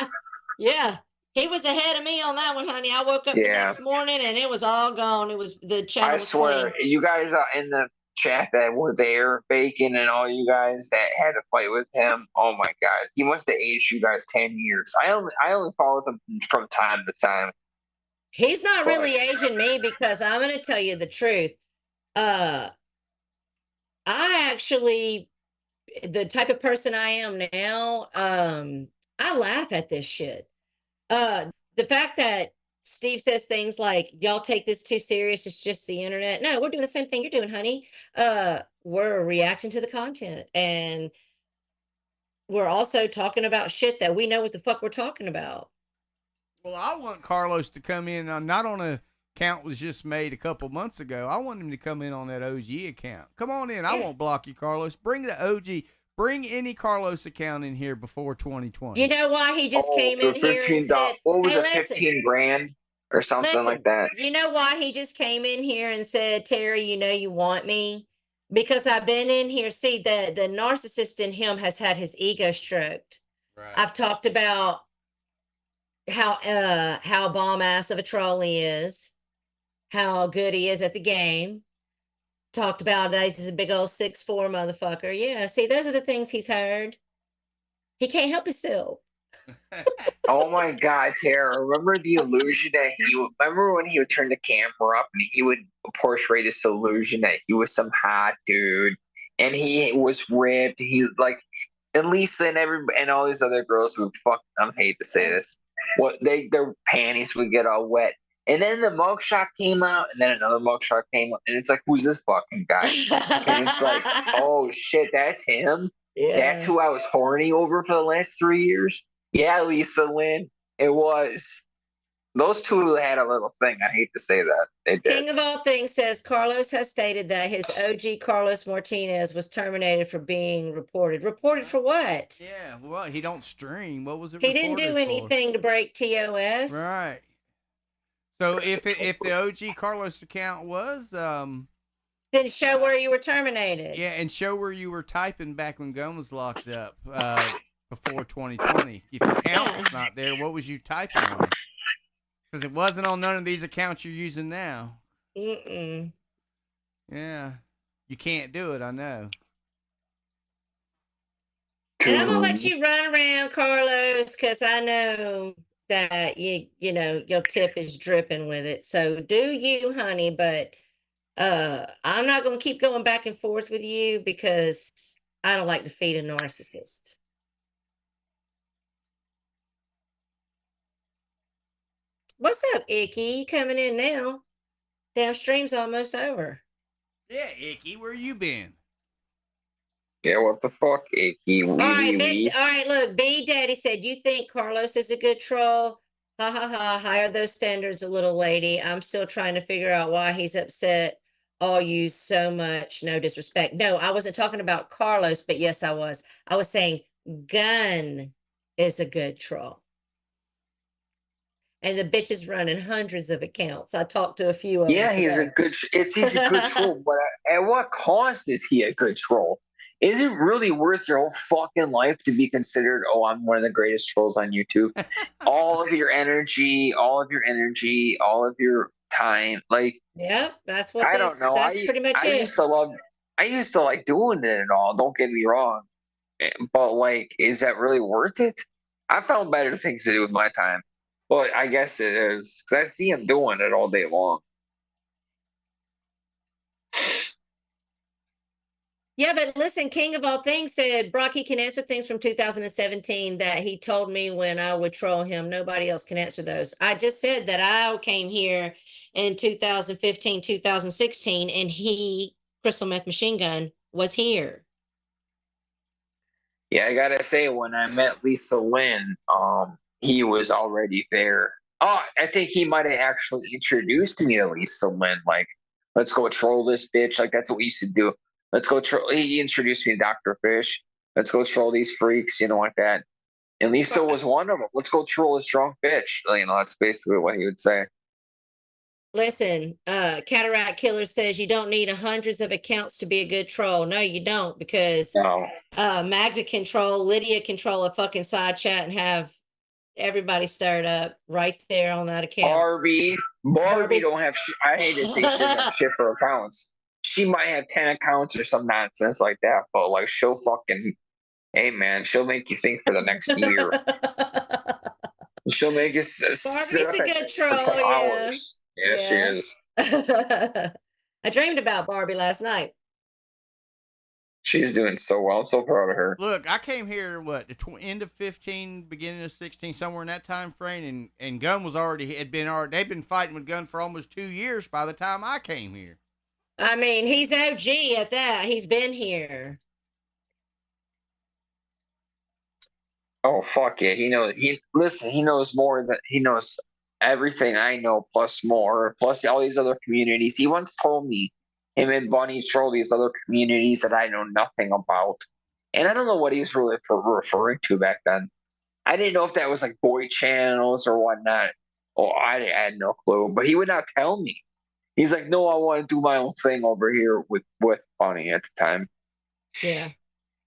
Yeah. He was ahead of me on that one, honey. I woke up the next morning and it was all gone. It was, the channel was swear, clean. you guys in the chat that were there, Bacon and all you guys that had to fight with him. Oh my God, he must have aged you guys 10 years. I only followed him from time to time. He's not really aging me, because I'm going to tell you the truth. I actually, the type of person I am now, I laugh at this shit. The fact that Steve says things like, y'all take this too serious, it's just the internet. No, we're doing the same thing you're doing, honey. We're reacting to the content, and we're also talking about shit that we know what the fuck we're talking about. Well, I want Carlos to come in, not on a account was just made a couple months ago. I want him to come in on that OG account. Come on in. I won't block you, Carlos. Bring the OG. Bring any Carlos account in here before 2020. You know why he just came in here and said, what was hey, it, 15 grand or something like that? You know why he just came in here and said, Terry, you know you want me? Because I've been in here. See, the narcissist in him has had his ego stroked. Right. I've talked about how bomb ass of a troll he is, how good he is at the game. Talked about he's a big old 6'4" motherfucker. Yeah, see, those are the things he's heard. He can't help himself. Oh my God, Tara! Remember the illusion that remember when he would turn the camera up and he would portray this illusion that he was some hot dude and he was ripped. He like, and Lisa and all these other girls would I hate to say this. Their panties would get all wet. And then the mugshot came out, and then another mugshot came out, and it's like, who's this fucking guy? And it's like, oh shit, that's him. That's who I was horny over for the last 3 years. Yeah, Lisa Lynn. It was. Those two had a little thing. I hate to say that. They did. King of all things says Carlos has stated that his OG Carlos Martinez was terminated for being reported. Reported for what? Yeah, well, he don't stream. What was it? He didn't do anything to break TOS. Right. So if the OG Carlos account was then show where you were terminated. Yeah, and show where you were typing back when Gunn was locked up before 2020. If the account was not there, what was you typing on? Because it wasn't on none of these accounts you're using now. Mm-mm. Yeah. You can't do it, I know. And I'm going to let you run around, Carlos, because I know that, you know, your tip is dripping with it. So do you, honey, but I'm not going to keep going back and forth with you because I don't like to feed a narcissist. What's up, Icky? You coming in now? Damn stream's almost over. Yeah, Icky, where you been? Yeah, what the fuck, Icky? All right, look, B Daddy said, you think Carlos is a good troll? Ha ha ha, higher those standards a little lady. I'm still trying to figure out why he's upset. All you so much, no disrespect. No, I wasn't talking about Carlos, but yes, I was. I was saying Gunn is a good troll. And the bitch is running hundreds of accounts. I talked to a few of them. Yeah, he's a good troll, but at what cost is he a good troll? Is it really worth your whole fucking life to be considered, oh, I'm one of the greatest trolls on YouTube? all of your energy, all of your time. Like, yep, that's what I don't know. That's pretty much it. I used to like doing it and all, don't get me wrong. But like, is that really worth it? I found better things to do with my time. Well, I guess it is, because I see him doing it all day long. Yeah, but listen, King of all things said Brock, he can answer things from 2017 that he told me when I would troll him. Nobody else can answer those. I just said that I came here in 2015, 2016, and Crystal Meth Machine Gun, was here. Yeah, I gotta say, when I met Lisa Lynn, he was already there. Oh, I think he might have actually introduced me to Lisa Lynn. Like, let's go troll this bitch. Like, that's what we used to do. Let's go troll. He introduced me to Dr. Fish. Let's go troll these freaks, you know, like that. And Lisa was one of them. Let's go troll this drunk bitch. You know, that's basically what he would say. Listen, Cataract Killer says you don't need hundreds of accounts to be a good troll. No, you don't, because Magda can troll, Lydia can troll a fucking side chat and have everybody stirred up right there on that account. Barbie don't have I hate to say she doesn't have shit for accounts. She might have 10 accounts or some nonsense like that, but like, she'll fucking, hey man, she'll make you think for the next year. She'll make you Barbie's a good troll, yeah. Hours. Yeah, she is. I dreamed about Barbie last night. She's doing so well. I'm so proud of her. Look, I came here, the end of 15, beginning of 16, somewhere in that time frame, and Gunn was they'd been fighting with Gunn for almost 2 years by the time I came here. I mean, he's OG at that. He's been here. Oh, fuck yeah. He knows more than he knows everything I know, plus more, plus all these other communities. He once told me him and Bunny troll these other communities that I know nothing about. And I don't know what he was really referring to back then. I didn't know if that was like boy channels or whatnot. Oh, I had no clue. But he would not tell me. He's like, no, I want to do my own thing over here with Bunny at the time. Yeah.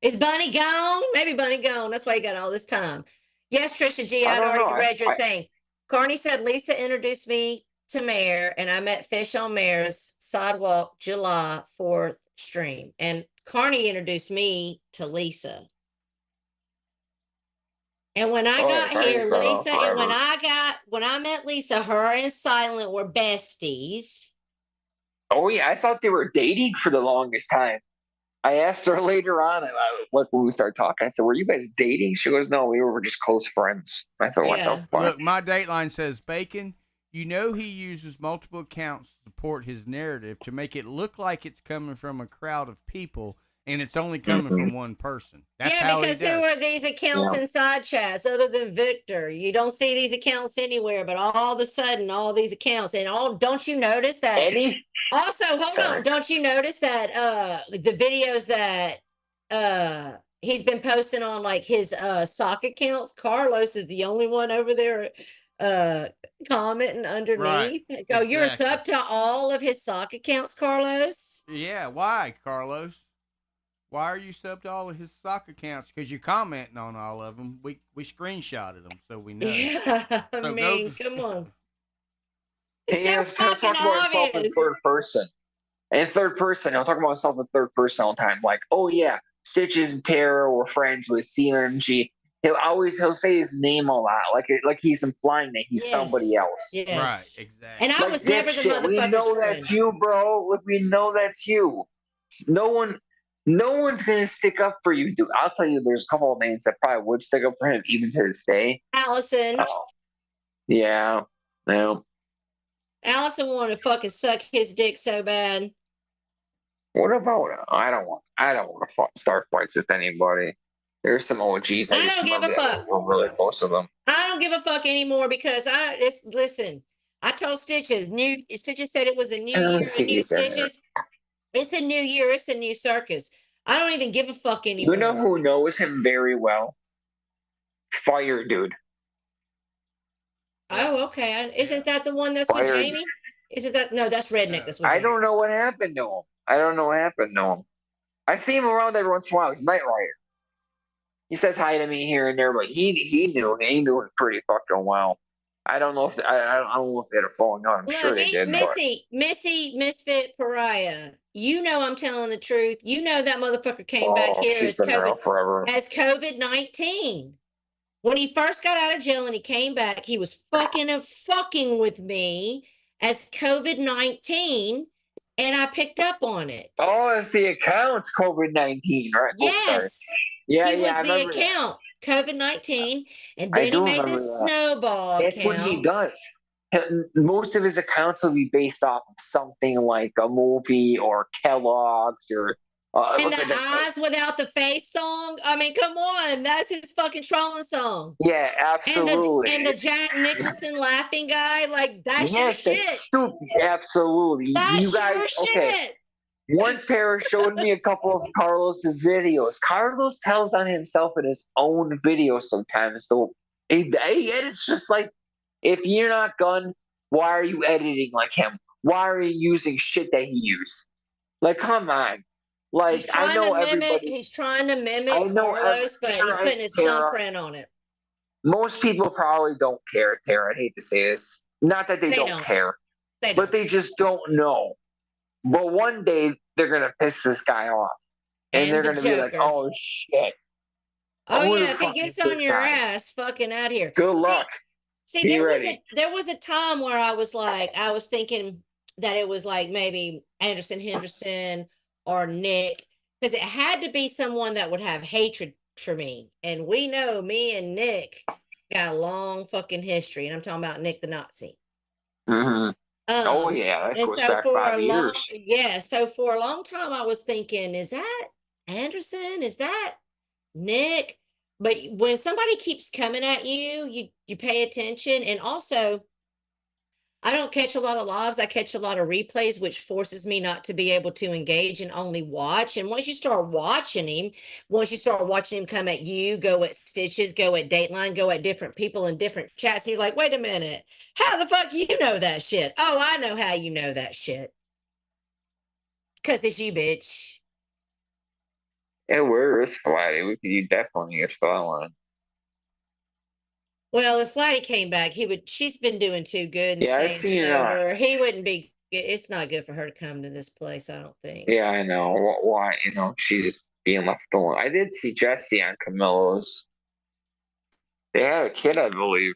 Is Bunny gone? Maybe Bunny gone. That's why he got all this time. Yes, Trisha G, I'd already read your thing. Carney said, Lisa introduced me to Mare, and I met Fish on Mare's Sidewalk July 4th stream. And Carney introduced me to Lisa. And when I got here, Lisa, and when I met Lisa, her and Silent were besties. Oh yeah, I thought they were dating for the longest time. I asked her later on, and when we started talking, I said, "Were you guys dating?" She goes, "No, we were just close friends." I said, "What the fuck?" Look, my Dateline says, Bacon, you know he uses multiple accounts to support his narrative to make it look like it's coming from a crowd of people and it's only coming from one person. That's yeah, how because he who does. are these accounts in side chats other than Victor? You don't see these accounts anywhere, but all of a sudden, all these accounts and all. Don't you notice that? Eddie? Also, hold on. Don't you notice that the videos that he's been posting on like his sock accounts? Carlos is the only one over there commenting underneath. Go, you're a sub to all of his sock accounts, Carlos? Yeah, why, Carlos? Why are you sub to all of his sock accounts? Because you're commenting on all of them. We screenshotted them, so we know. Yeah, I So mean, come on. It's He so talks fucking about himself in obvious. third person. In third person, he'll talk about himself in third person all the time. Like, oh yeah, Stitches and Tara were friends with CMG. He'll say his name a lot, like he's implying that he's somebody else. Yes. Right, exactly. And I Like, was never the dipshit, we motherfucker's know friend. that's you, bro. Look, we know that's you. No one's gonna stick up for you, dude. I'll tell you, there's a couple of names that probably would stick up for him even to this day. Allison. Oh, yeah, no. Allison wanted to fucking suck his dick so bad. What about? I don't want to start fights with anybody. There's some OGs. I don't give a fuck. We're really close to them. I don't give a fuck anymore because listen. I told Stitches. Stitches said it was a new year, a new Stitches. It's a new year. It's a new circus. I don't even give a fuck anymore. You know who knows him very well? Fire Dude. Oh, okay. Isn't that the one that's with Jamie? Isn't that no? That's Redneck. That's with Jamie. I don't know what happened to him. I see him around every once in a while. He's Knight Rider. He says hi to me here and there, but he knew it pretty fucking well. I don't know if they had a falling out. I'm sure they did. Missy, Misfit Pariah. You know I'm telling the truth. You know that motherfucker came back here as COVID-19. When he first got out of jail and he came back, he was fucking with me as COVID-19, and I picked up on it. Oh, it's the account COVID-19, right? Yes. Yeah, he was the account. COVID-19, and then he made this snowball That's account. what he does. Most of his accounts will be based off of something like a movie or Kellogg's or and the Eyes Without the Face song. I mean, come on, that's his fucking trolling song. Yeah, absolutely. And the Jack Nicholson laughing guy, like that's your shit. That's stupid. Absolutely. That's you guys, your okay. shit. Once Tara showed me a couple of Carlos's videos. Carlos tells on himself in his own videos sometimes. So he edits just like, if you're not Gunn, why are you editing like him? Why are you using shit that he used? Like, come on. Like, I know everybody. He's trying to mimic Carlos, but he's putting his thumbprint on it. Most people probably don't care, Tara. I'd hate to say this. Not that they don't care, but they just don't know. But one day they're gonna piss this guy off, and they're gonna be like, "Oh shit!" Oh yeah, if he gets on your ass, fucking out here. Good luck. See, there was a time where I was thinking that it was like maybe Anderson Henderson or Nick, because it had to be someone that would have hatred for me, and we know me and Nick got a long fucking history, and I'm talking about Nick the Nazi. Mm-hmm. Oh yeah, that goes back 5 years. So for a long time I was thinking, is that Anderson? Is that Nick? But when somebody keeps coming at you, you pay attention. And also, I don't catch a lot of lives. I catch a lot of replays, which forces me not to be able to engage and only watch. And once you start watching him come at you, go at Stitches, go at Dateline, go at different people in different chats, and you're like, wait a minute, how the fuck you know that shit? Oh, I know how you know that shit. Because it's you, bitch. Yeah, where is Flatty? You definitely get Starline. Well, if Flatty came back, she's been doing too good and staying sober. He wouldn't be, it's not good for her to come to this place, I don't think. Yeah, I know. Why? She's just being left alone. I did see Jesse on Camilo's. They had a kid, I believe.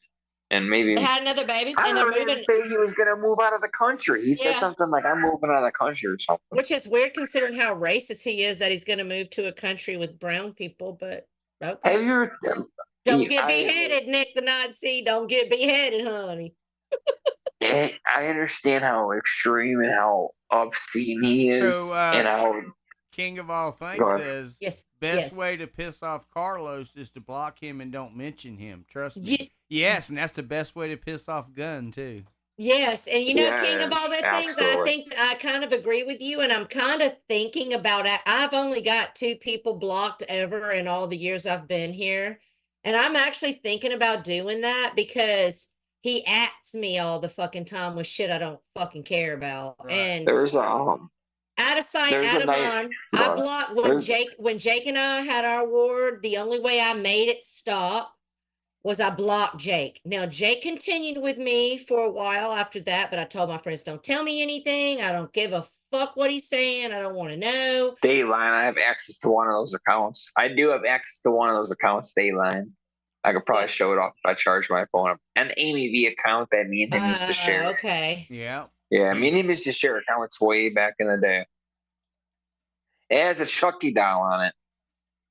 And maybe they had another baby. I don't even say he was going to move out of the country. He said something like, I'm moving out of the country or something. Which is weird considering how racist he is that he's going to move to a country with brown people, but okay. Have you Don't get beheaded, Nick the Nazi. Don't get beheaded, honey. I understand how extreme and how obscene he is. And how King of all things Go ahead. says Yes. best yes. way to piss off Carlos is to block him and don't mention him. Trust me. Ye- Yes, and that's the best way to piss off Gunn too. Yes, and you know, King of all Yes, that things, I absolutely. think I kind of agree with you, and I'm kind of thinking about it. I've only got 2 people blocked ever in all the years I've been here, and I'm actually thinking about doing that because he acts me all the fucking time with shit I don't fucking care about, Right. and There's out of sight, there's out a of night. mind. I blocked when There's Jake and I had our war. The only way I made it stop was I blocked Jake. Now, Jake continued with me for a while after that, but I told my friends, don't tell me anything. I don't give a fuck what he's saying. I don't want to know. Dayline. I have access to one of those accounts. I do have access to one of those accounts, Dayline. I could probably Yeah. show it off if I charge my phone up. An Amy V account that me and him used to share. Okay. Yeah. Yeah, me and him used to share accounts way back in the day. It has a Chucky doll on it.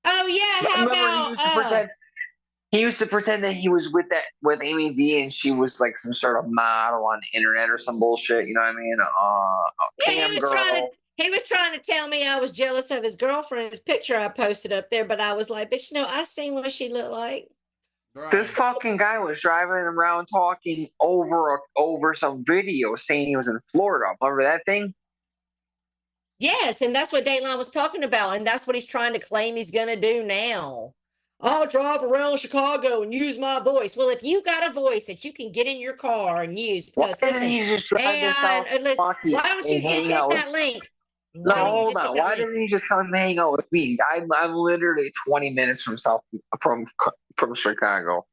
Oh, yeah. How Remember, he about, used to pretend. He used to pretend that he was with Amy V, and she was like some sort of model on the internet or some bullshit. You know what I mean? yeah, Cam girl. he was trying to tell me I was jealous of his girlfriend's picture I posted up there, but I was like, bitch, no, I seen what she looked like. Right. This fucking guy was driving around talking over some video saying he was in Florida. Remember that thing? Yes, and that's what Dateline was talking about, and that's what he's trying to claim he's going to do now. I'll drive around Chicago and use my voice. Well, if you got a voice that you can get in your car and use, because Why doesn't he just drive to South Milwaukee why don't you and just hang hit out with? that link? No, hold on. Why doesn't he just come and hang out with me? I'm literally 20 minutes from Chicago.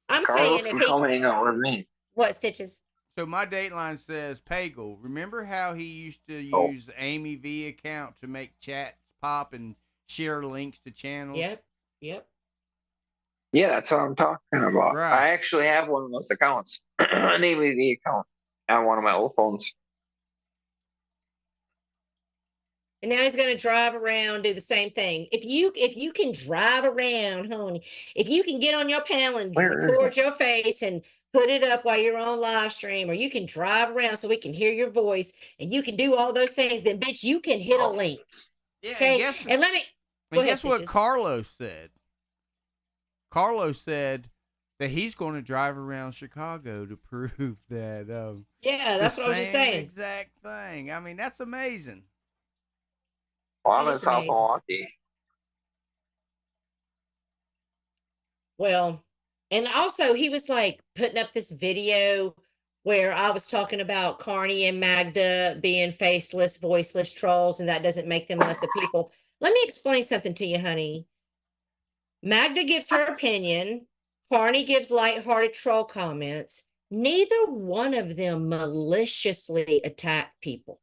I'm Carlos saying can if come he hang out with me. what Stitches? So my Dateline says Pagel. Remember how he used to Oh. use the Amy V account to make chats pop and share links to channels? Yep. Yeah, that's what I'm talking about. Right. I actually have one of those accounts, an Amy V account, on one of my old phones. And now he's going to drive around, do the same thing. If you can drive around, honey, if you can get on your panel and Where is record your face and put it up while you're on live stream, or you can drive around so we can hear your voice, and you can do all those things, then bitch, you can hit a link. Yeah. Okay. And let me go ahead, guess what Stitches. Carlos said? Carlos said that he's going to drive around Chicago to prove that. Yeah, that's what I was just saying. Exact thing. I mean, that's amazing. Well, I'm It in is South amazing. Milwaukee. Well, and also he was like putting up this video where I was talking about Carney and Magda being faceless, voiceless trolls, and that doesn't make them less of people. Let me explain something to you, honey. Magda gives her opinion. Carney gives lighthearted troll comments. Neither one of them maliciously attack people.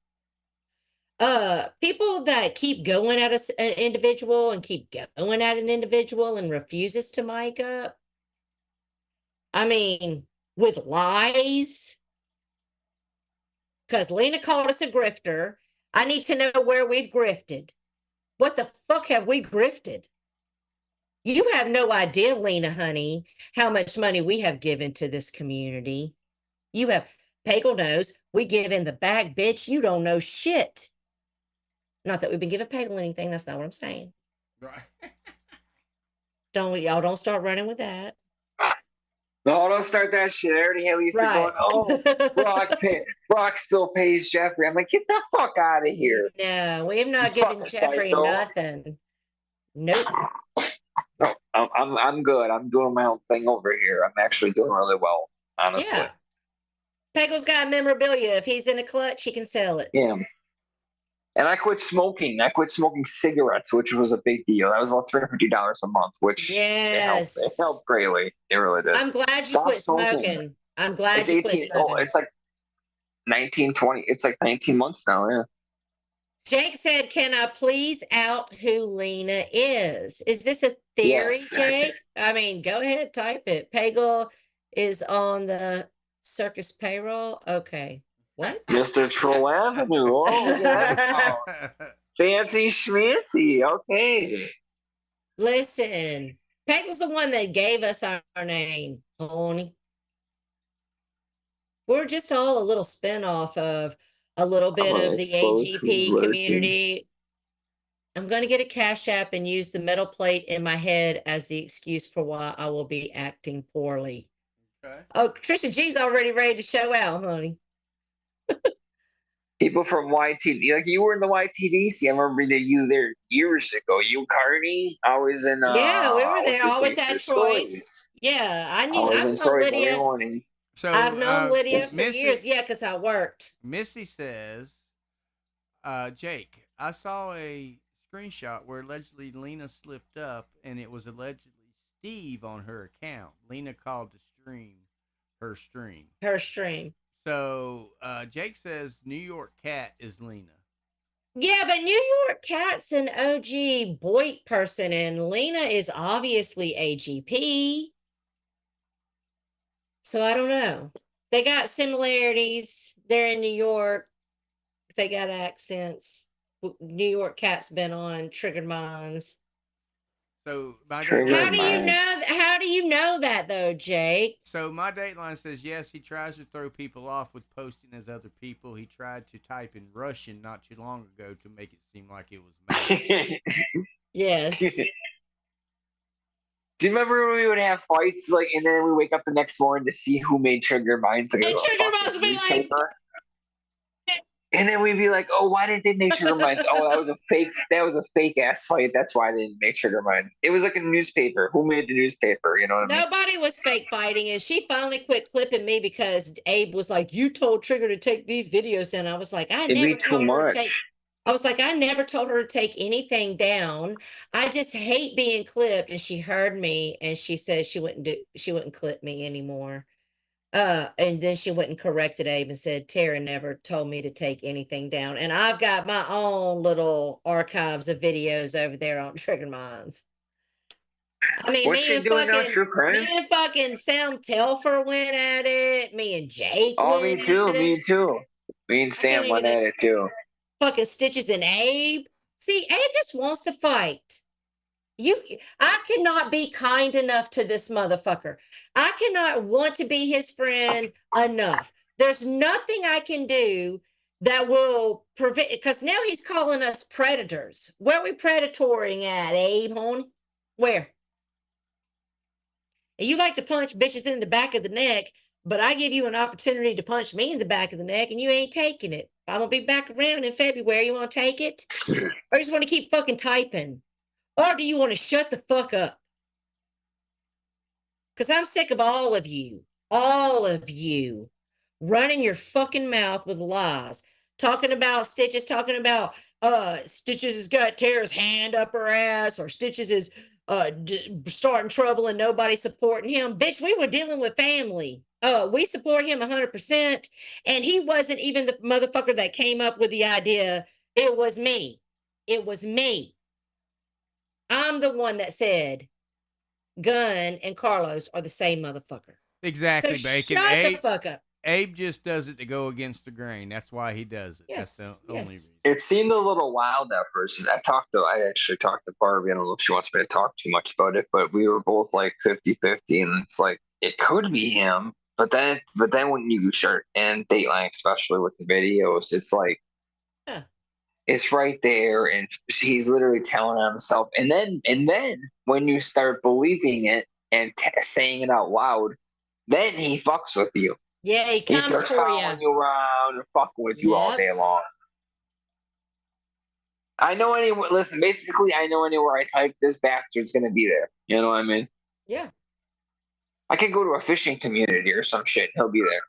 People that keep going at an individual and keep going at an individual and refuses to mic up. I mean, with lies. Because Lena called us a grifter. I need to know where we've grifted. What the fuck have we grifted? You have no idea, Lena, honey, how much money we have given to this community. You have, Pagel knows, we give in the bag, bitch. You don't know shit. Not that we've been giving Pagel anything. That's not what I'm saying. Right. Y'all don't start running with that. No, don't start that shit. I already had Lisa going, oh, Brock still pays Jeffrey. I'm like, get the fuck out of here. No, we have not You given fucking Jeffrey psycho. nothing. Nope. No, I'm good. I'm doing my own thing over here. I'm actually doing really well, honestly. Yeah. Pagel's got memorabilia. If he's in a clutch, he can sell it. Yeah. And I quit smoking. I quit smoking cigarettes, which was a big deal. That was about $350 a month, which Yes. it helped greatly. It really did. I'm glad you Stop quit smoking. smoking. I'm glad It's you quit 18. smoking. Oh, it's like 19, 20. It's like 19 months now. Yeah. Jake said, can I please out who Lena is? Is this a theory, Yes. Jake? I mean, go ahead, type it. Pagel is on the circus payroll. Okay. What? Mr. Troll Avenue. Oh, yeah. Fancy schmancy. Okay. Listen, Pagel's the one that gave us our name, honey. We're just all a little spinoff of a little bit gonna of the expose who's AGP lurking. community. I'm going to get a Cash App and use the metal plate in my head as the excuse for why I will be acting poorly. Okay. Oh, Trisha G's already ready to show out, honey. People from YTD, like you were in the YTDC. I remember you there years ago. You, Carney, I was in. Yeah, we were What's there. his Always name? had The Troy's. Stories. Yeah, I was in I've known Stories every Lydia. morning. So I've known Lydia for Missy, years. Yeah, because I worked. Missy says, Jake, I saw a screenshot where allegedly Lena slipped up, and it was allegedly Steve on her account. Lena called to stream her stream. Her stream. So Jake says New York Cat is Lena. Yeah, but New York Cat's an OG Boyd person, and Lena is obviously AGP. So I don't know. They got similarities. They're in New York. They got accents. New York Cat's been on Triggered Minds. So my Triggered How do you Minds. know? How do you know that though, Jake? So my Dateline says yes, he tries to throw people off with posting as other people. He tried to type in Russian not too long ago to make it seem like it was me. Yes. Do you remember when we would have fights, like, and then we wake up the next morning to see who made Trigger Minds? Like, And a Trigger fucking Minds would be like- newspaper? And then we'd be like, "Oh, why didn't they make Trigger Minds? Oh, that was a fake. That was a fake ass fight. That's why they didn't make Trigger Minds. It was like a newspaper. Who made the newspaper? You know what I mean?" Nobody was fake fighting, and she finally quit clipping me because Abe was like, "You told Trigger to take these videos down." I was like, "I It'd never be too told her to take." much. I was like, "I never told her to take anything down. I just hate being clipped." And she heard me, and she said she wouldn't clip me anymore. And then she went and corrected Abe and said, "Tara never told me to take anything down." And I've got my own little archives of videos over there on Trigger Minds. I mean, What's she doing now? True crime? me and fucking Sam Telfer went at it. Me and Jake. Oh, went me too. at Me it. too. Me and I Sam can't went even- at it too. Fucking Stitches and Abe. See, Abe just wants to fight. I cannot be kind enough to this motherfucker. I cannot want to be his friend enough. There's nothing I can do that will prevent, because now he's calling us predators. Where are we predatoring at, Abe, hon? Where? And you like to punch bitches in the back of the neck, but I give you an opportunity to punch me in the back of the neck and you ain't taking it. I'm gonna be back around in February. You want to take it? Or you just want to keep fucking typing? Or do you want to shut the fuck up? Because I'm sick of all of you running your fucking mouth with lies, talking about Stitches, talking about Stitches has got Tara's hand up her ass, or Stitches is starting trouble and nobody supporting him. Bitch, we were dealing with family. We support him 100%, and he wasn't even the motherfucker that came up with the idea. It was me. I'm the one that said Gunn and Carlos are the same motherfucker. Exactly, So Bacon. shut Abe, the fuck up. Abe just does it to go against the grain. That's why he does it. Yes, That's the only yes. reason. It seemed a little wild at first. I actually talked to Barbie. I don't know if she wants me to talk too much about it, but we were both like 50-50, and it's like it could be him. But then when you start, and Dateline, especially with the videos, it's like it's right there, and he's literally telling on himself. And then when you start believing it and saying it out loud, then he fucks with you. Yeah, he He comes starts for following you. you around and fucking with you all Yep. day long. I know anywhere. Listen, basically, I know anywhere I type, this bastard's gonna be there. You know what I mean? Yeah. I could go to a fishing community or some shit. He'll be there.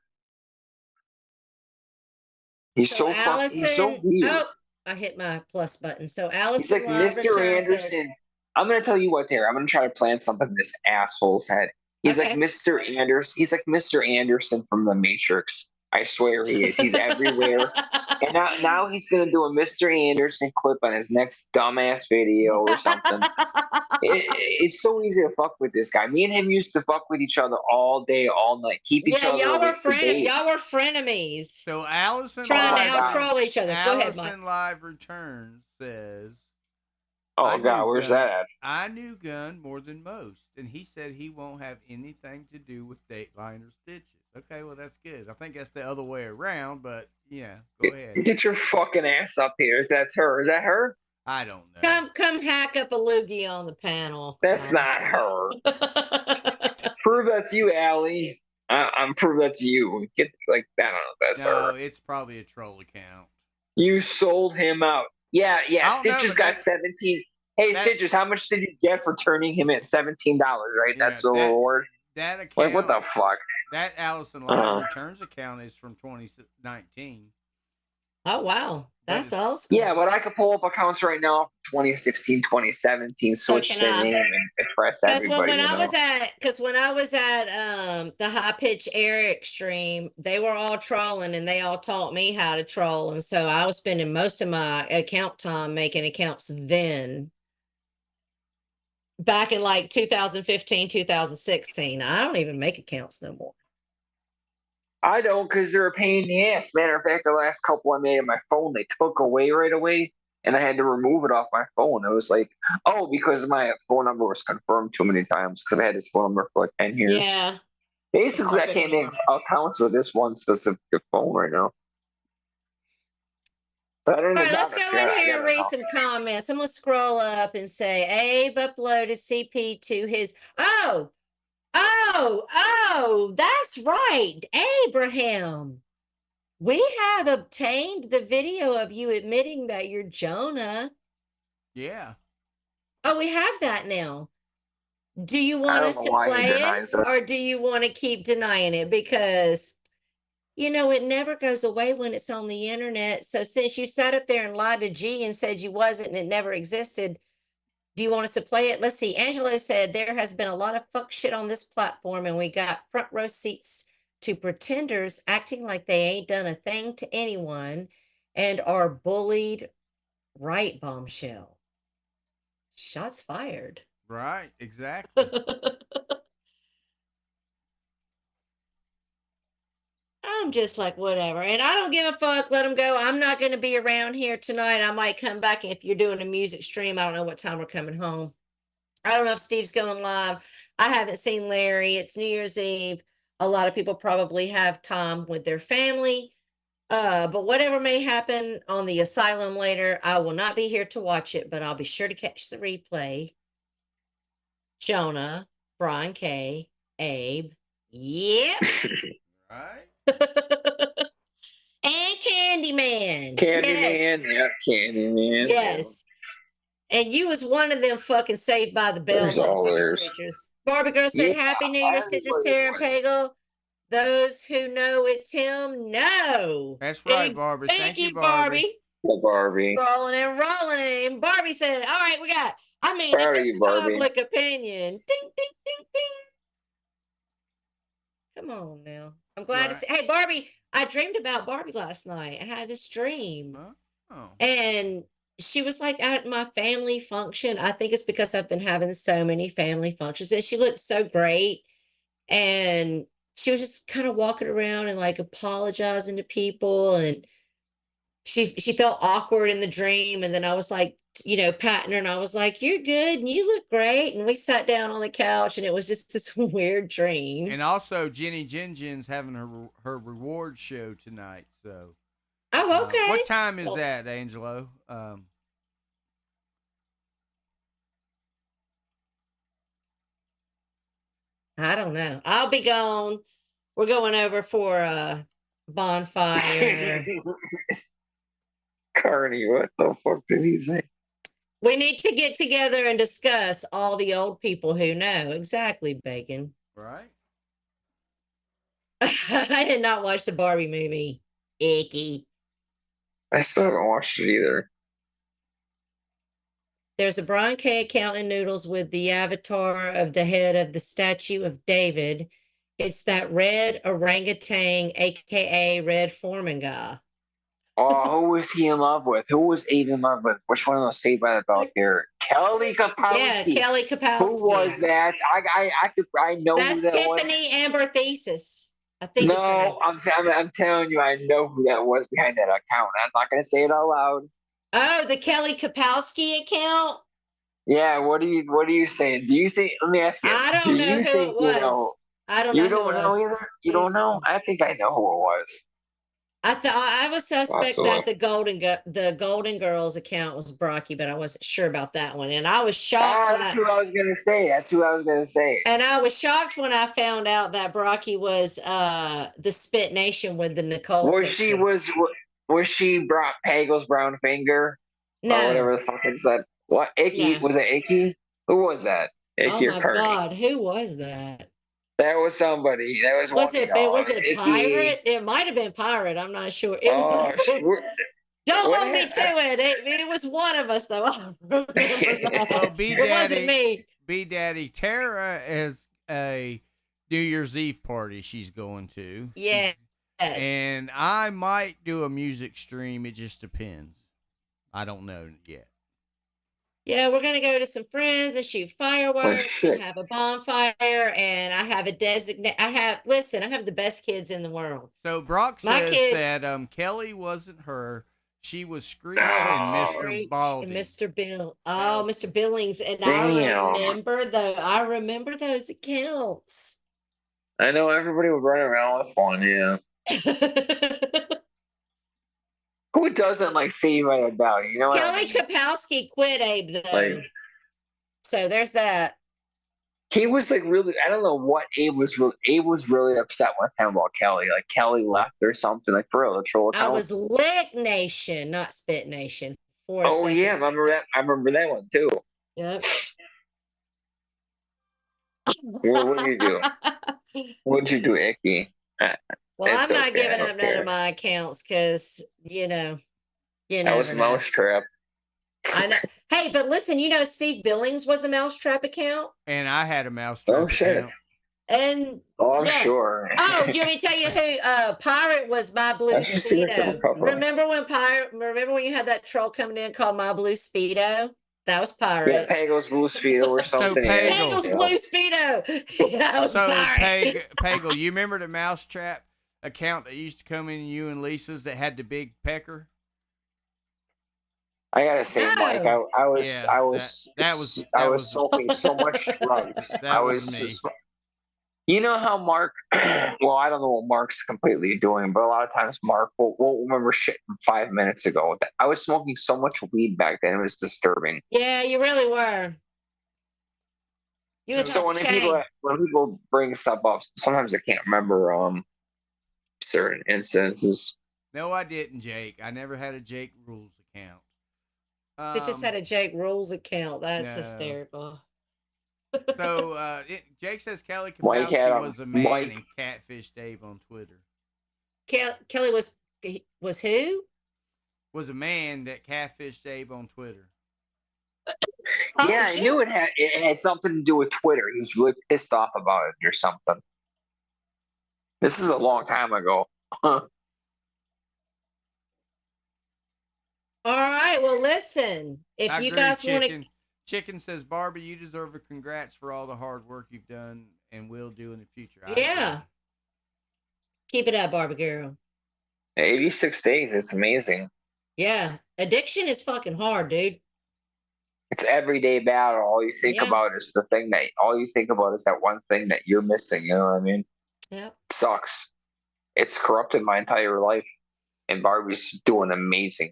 He's so fucking. He's so weird. Oh, I hit my plus button. So He's Allison like Live Mr. Return says, Anderson. I'm gonna tell you what, there. I'm gonna try to plant something in this asshole's head. He's Okay. like Mr. Anderson. He's like Mr. Anderson from The Matrix. I swear he is. He's everywhere. And now he's gonna do a Mr. Anderson clip on his next dumbass video or something. It's so easy to fuck with this guy. Me and him used to fuck with each other all day, all night. Keep each Yeah, other y'all were awake for days. y'all were frenemies. So Allison Trying my to God. out-troll each other. Go ahead, Mike. Allison Live Returns says, Oh I God, knew where's Gunn. that at? I knew Gunn more than most, and he said he won't have anything to do with Dateline or Stitches. Okay, well, that's good. I think that's the other way around, but yeah, go ahead. Get your fucking ass up here. That's her. Is that her? I don't know. Come hack up a loogie on the panel. That's not her. Prove that's you, Allie. I'm prove that's you. Get like I don't know. That's No, her. it's probably a troll account. You sold him out. Yeah. Stitches got 17. Hey, Stitches, how much did you get for turning him in? $17, right? That's the reward. That account. Like, what the fuck? That Allison Live Returns account is from 2019. Oh, wow. That's awesome. Yeah, but I could pull up accounts right now, 2016, 2017, switch the name and address everybody. Because when I was at the High Pitch Eric stream, they were all trolling and they all taught me how to troll. And so I was spending most of my account time making accounts then. Back in like 2015, 2016. I don't even make accounts no more. I don't, because they're a pain in the ass. Matter of fact, the last couple I made on my phone, they took away right away, and I had to remove it off my phone. It was like, because my phone number was confirmed too many times, because I had this phone number for like 10 years. Yeah. Basically, I can't make accounts with this one specific phone right now. All right, let's go in here and read some comments. I'm going to scroll up and say, Abe uploaded CP to his... Oh, that's right. Abraham. We have obtained the video of you admitting that you're Jonah. Yeah. Oh, we have that now. Do you want us to play it or do you want to keep denying it? Because, it never goes away when it's on the internet. So since you sat up there and lied to G and said you wasn't and it never existed, do you want us to play it? Let's see. Angelo said there has been a lot of fuck shit on this platform and we got front row seats to pretenders acting like they ain't done a thing to anyone and are bullied. Right, bombshell. Shots fired. Right, exactly. I'm just like, whatever. And I don't give a fuck. Let them go. I'm not going to be around here tonight. I might come back if you're doing a music stream. I don't know what time we're coming home. I don't know if Steve's going live. I haven't seen Larry. It's New Year's Eve. A lot of people probably have time with their family. But whatever may happen on the asylum later, I will not be here to watch it, but I'll be sure to catch the replay. Jonah, Brian K, Abe. Yep. Right. And Candyman. Candyman, yeah, Candyman. Yes. And you was one of them fucking Saved by the Bell creatures. Barbie Girl said, Happy New Year, Stitches, Tara, and Pagel. Those who know it's him, know. That's right, Barbie. Thank you, Barbie. Barbie. Rolling and Barbie said, all right, if it's public opinion. Ding, ding, ding, ding. Come on now. I'm glad to see. Hey, Barbie, I dreamed about Barbie last night. I had this dream. Oh. And she was like at my family function. I think it's because I've been having so many family functions. And she looked so great. And she was just kind of walking around and like apologizing to people. And she felt awkward in the dream. And then I was like, patting her and I was like, you're good and you look great. And we sat down on the couch and it was just this weird dream. And also Jenny Jin's having her reward show tonight. So, okay. What time is that, Angelo? I don't know. I'll be gone. We're going over for a bonfire. Carney, what the fuck did he say? We need to get together and discuss all the old people who know. Exactly, Bacon. Right. I did not watch the Barbie movie. Icky. I still haven't watched it either. There's a Brian K. account in Noodles with the avatar of the head of the statue of David. It's that red orangutan, a.k.a. Red Foreman guy. Oh, who was he in love with? Who was Abe in love with? Which one of those Saved by the Bell here? Kelly Kapowski. Yeah, Kelly Kapowski. Who was that? I know that's who that Tiffany was. Amber Thesis. I think. No, I'm telling you, I know who that was behind that account. I'm not going to say it out loud. Oh, the Kelly Kapowski account. Yeah, what are you saying? Do you think? Let me ask you. I don't know who it was. I don't know. You don't know either. You don't know. I think I know who it was. I was suspect Possibly. that the Golden Girls account was Brocky, but I wasn't sure about that one. And I was shocked when That's who I was gonna say. That's who I was gonna say. and I was shocked when I found out that Brocky was the Spit Nation with the Nicole Was she picture. was she brought Pagel's brown finger or No, whatever the fuck it said? What Icky no. was it? Icky? Who was that? Oh Icky or my Carney? God, who was that? That was somebody. That was one Was it girl. It was was it Icky. Pirate? It might have been Pirate. I'm not sure. It Oh, was. Don't what hold me to it. It was one of us though. I remember that. Well, B It wasn't me. Daddy Tara has a New Year's Eve party she's going to. Yes. And I might do a music stream. It just depends. I don't know yet. Yeah, we're gonna go to some friends and shoot fireworks shit. and have a bonfire. And I have a designate. I have the best kids in the world. So Brock My says kid- that Kelly wasn't her. She was Screech Oh. and Screech Mr. Baldy. and Mr. Bill. Oh, Mr. Billings. And Damn. I remember those accounts. I know everybody would run around with one. Yeah. Who doesn't like Saved by the Bell? You know what I Kelly mean? Kapowski quit Abe though. Like, So there's that. he was like really. I don't know what Abe was really. Abe was really upset with him about Kelly. Like Kelly left or something. Like for real, the troll I account. was Lick Nation, not Spit Nation. Oh yeah, I remember that. I remember that one too. Yep. What did you do? What did you do, Icky? Well, It's I'm not okay, I giving don't up none care. of my accounts because you That never was know. Mousetrap. I know. Hey, but listen, Steve Billings was a Mousetrap account, And I had a Mousetrap Oh shit. account. and Oh, I'm yeah. sure. Oh, you want me to tell you who? Pirate was My Blue I should see this on the Speedo. cover. Remember when you had that troll coming in called My Blue Speedo? That was Yeah, Pirate. Pagel's Blue Speedo or So something. Pagel. Pagel's yeah. Blue Speedo. That was So Pirate. Pagel, you remember the Mousetrap account that used to come in you and Lisa's that had the big pecker? I gotta say, No. Mike, I was that was smoking so much drugs. That I was was me. just, you know how Mark, well, I don't know what Mark's completely doing, but a lot of times Mark won't remember shit from 5 minutes ago. I was smoking so much weed back then; it was disturbing. Yeah, you really were. You was So off when chain. people bring stuff up, sometimes I can't remember certain instances. No, I didn't, Jake. I never had a Jake Rules account. They just had a Jake Rules account. That's no. hysterical. So Jake says Kelly Mike had Kapowski was a man Mike- and catfished Dave on Twitter. Kelly was who? Was a man that catfished Dave on Twitter. Yeah, I knew it had something to do with Twitter. He was really pissed off about it or something. This is a long time ago. All right. Well, listen. If I you agree, guys want to, Chicken. Chicken says, Barbie, you deserve a congrats for all the hard work you've done and will do in the future. I yeah, agree. keep it up, Barbie girl. 86 days. It's amazing. Yeah, addiction is fucking hard, dude. It's everyday battle. All you think Yeah. about is that one thing that you're missing. You know what I mean? Yeah. It sucks. It's corrupted my entire life. And Barbie's doing amazing.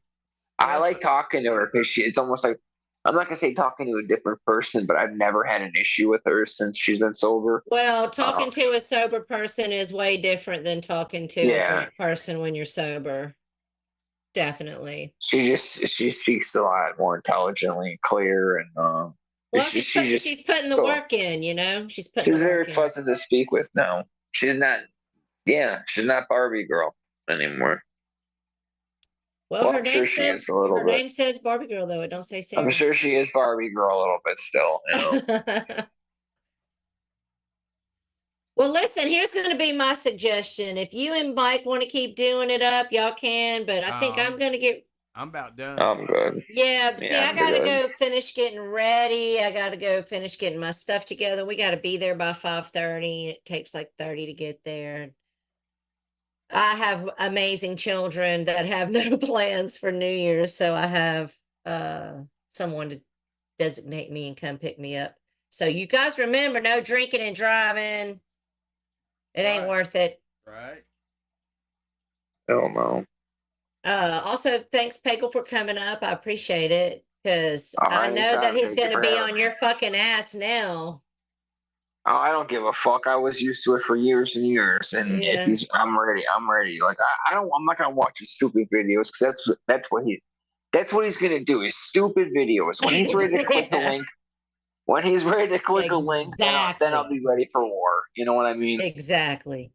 I like talking to her because it's almost like, I'm not gonna say talking to a different person, but I've never had an issue with her since she's been sober. Well, talking to a sober person is way different than talking to a Yeah. drunk person when you're sober. Definitely. She speaks a lot more intelligently and clear, and Well, she's putting the so- work in, She's putting she's the very work in. pleasant to speak with now. She's not Barbie girl anymore. Well, Well, her I'm name sure she says is a little her bit. name says Barbie girl though. It don't say Sarah. I'm sure she is Barbie girl a little bit still. Well, listen, here's going to be my suggestion. If you and Mike want to keep doing it up, y'all can, but I think I'm going to get. I'm about done. I'm good. Yeah, see, Yeah, I got to good. go finish getting ready. I got to go finish getting my stuff together. We got to be there by 5:30. It takes like 30 to get there. I have amazing children that have no plans for New Year's, so I have someone to designate me and come pick me up. So you guys remember, no drinking and driving. It ain't Right. worth it. Right. Hell no. Also, thanks, Peggle, for coming up. I appreciate it because All I right, know that anytime. he's Thank you going to for be having on me. your fucking ass now. Oh, I don't give a fuck. I was used to it for years and years, and if Yeah. I'm ready. I'm ready. Like I don't. I'm not gonna watch his stupid videos because that's what he's gonna do. Is stupid videos. When he's ready to click the link, when he's ready to click a link, then I'll Exactly. be ready for war. You know what I mean? Exactly.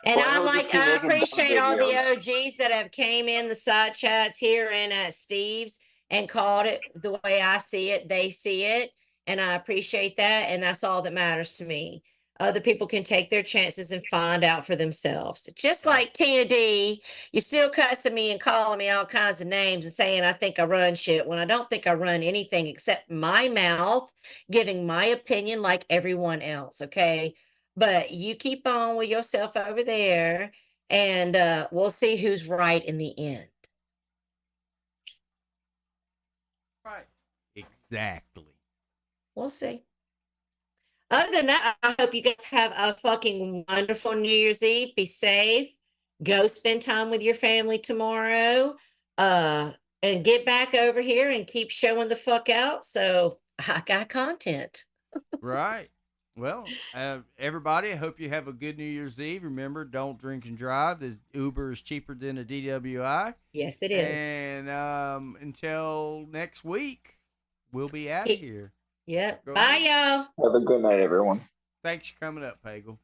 And But he'll just be I making dumb appreciate all the videos. OGs that have came in the side chats here and at Steve's and called it the way I see it, they see it. And I appreciate that. And that's all that matters to me. Other people can take their chances and find out for themselves. Just like Tina D, you're still cussing me and calling me all kinds of names and saying I think I run shit when I don't think I run anything except my mouth, giving my opinion like everyone else. Okay. But you keep on with yourself over there, and we'll see who's right in the end. Right. Exactly. We'll see. Other than that, I hope you guys have a fucking wonderful New Year's Eve. Be safe. Go spend time with your family tomorrow. And get back over here and keep showing the fuck out. So I got content. Right. Well, everybody, I hope you have a good New Year's Eve. Remember, don't drink and drive. The Uber is cheaper than a DWI. Yes, it is. And until next week, we'll be out of here. Yep. Go Bye, ahead. y'all. Have a good night, everyone. Thanks for coming up, Pagel.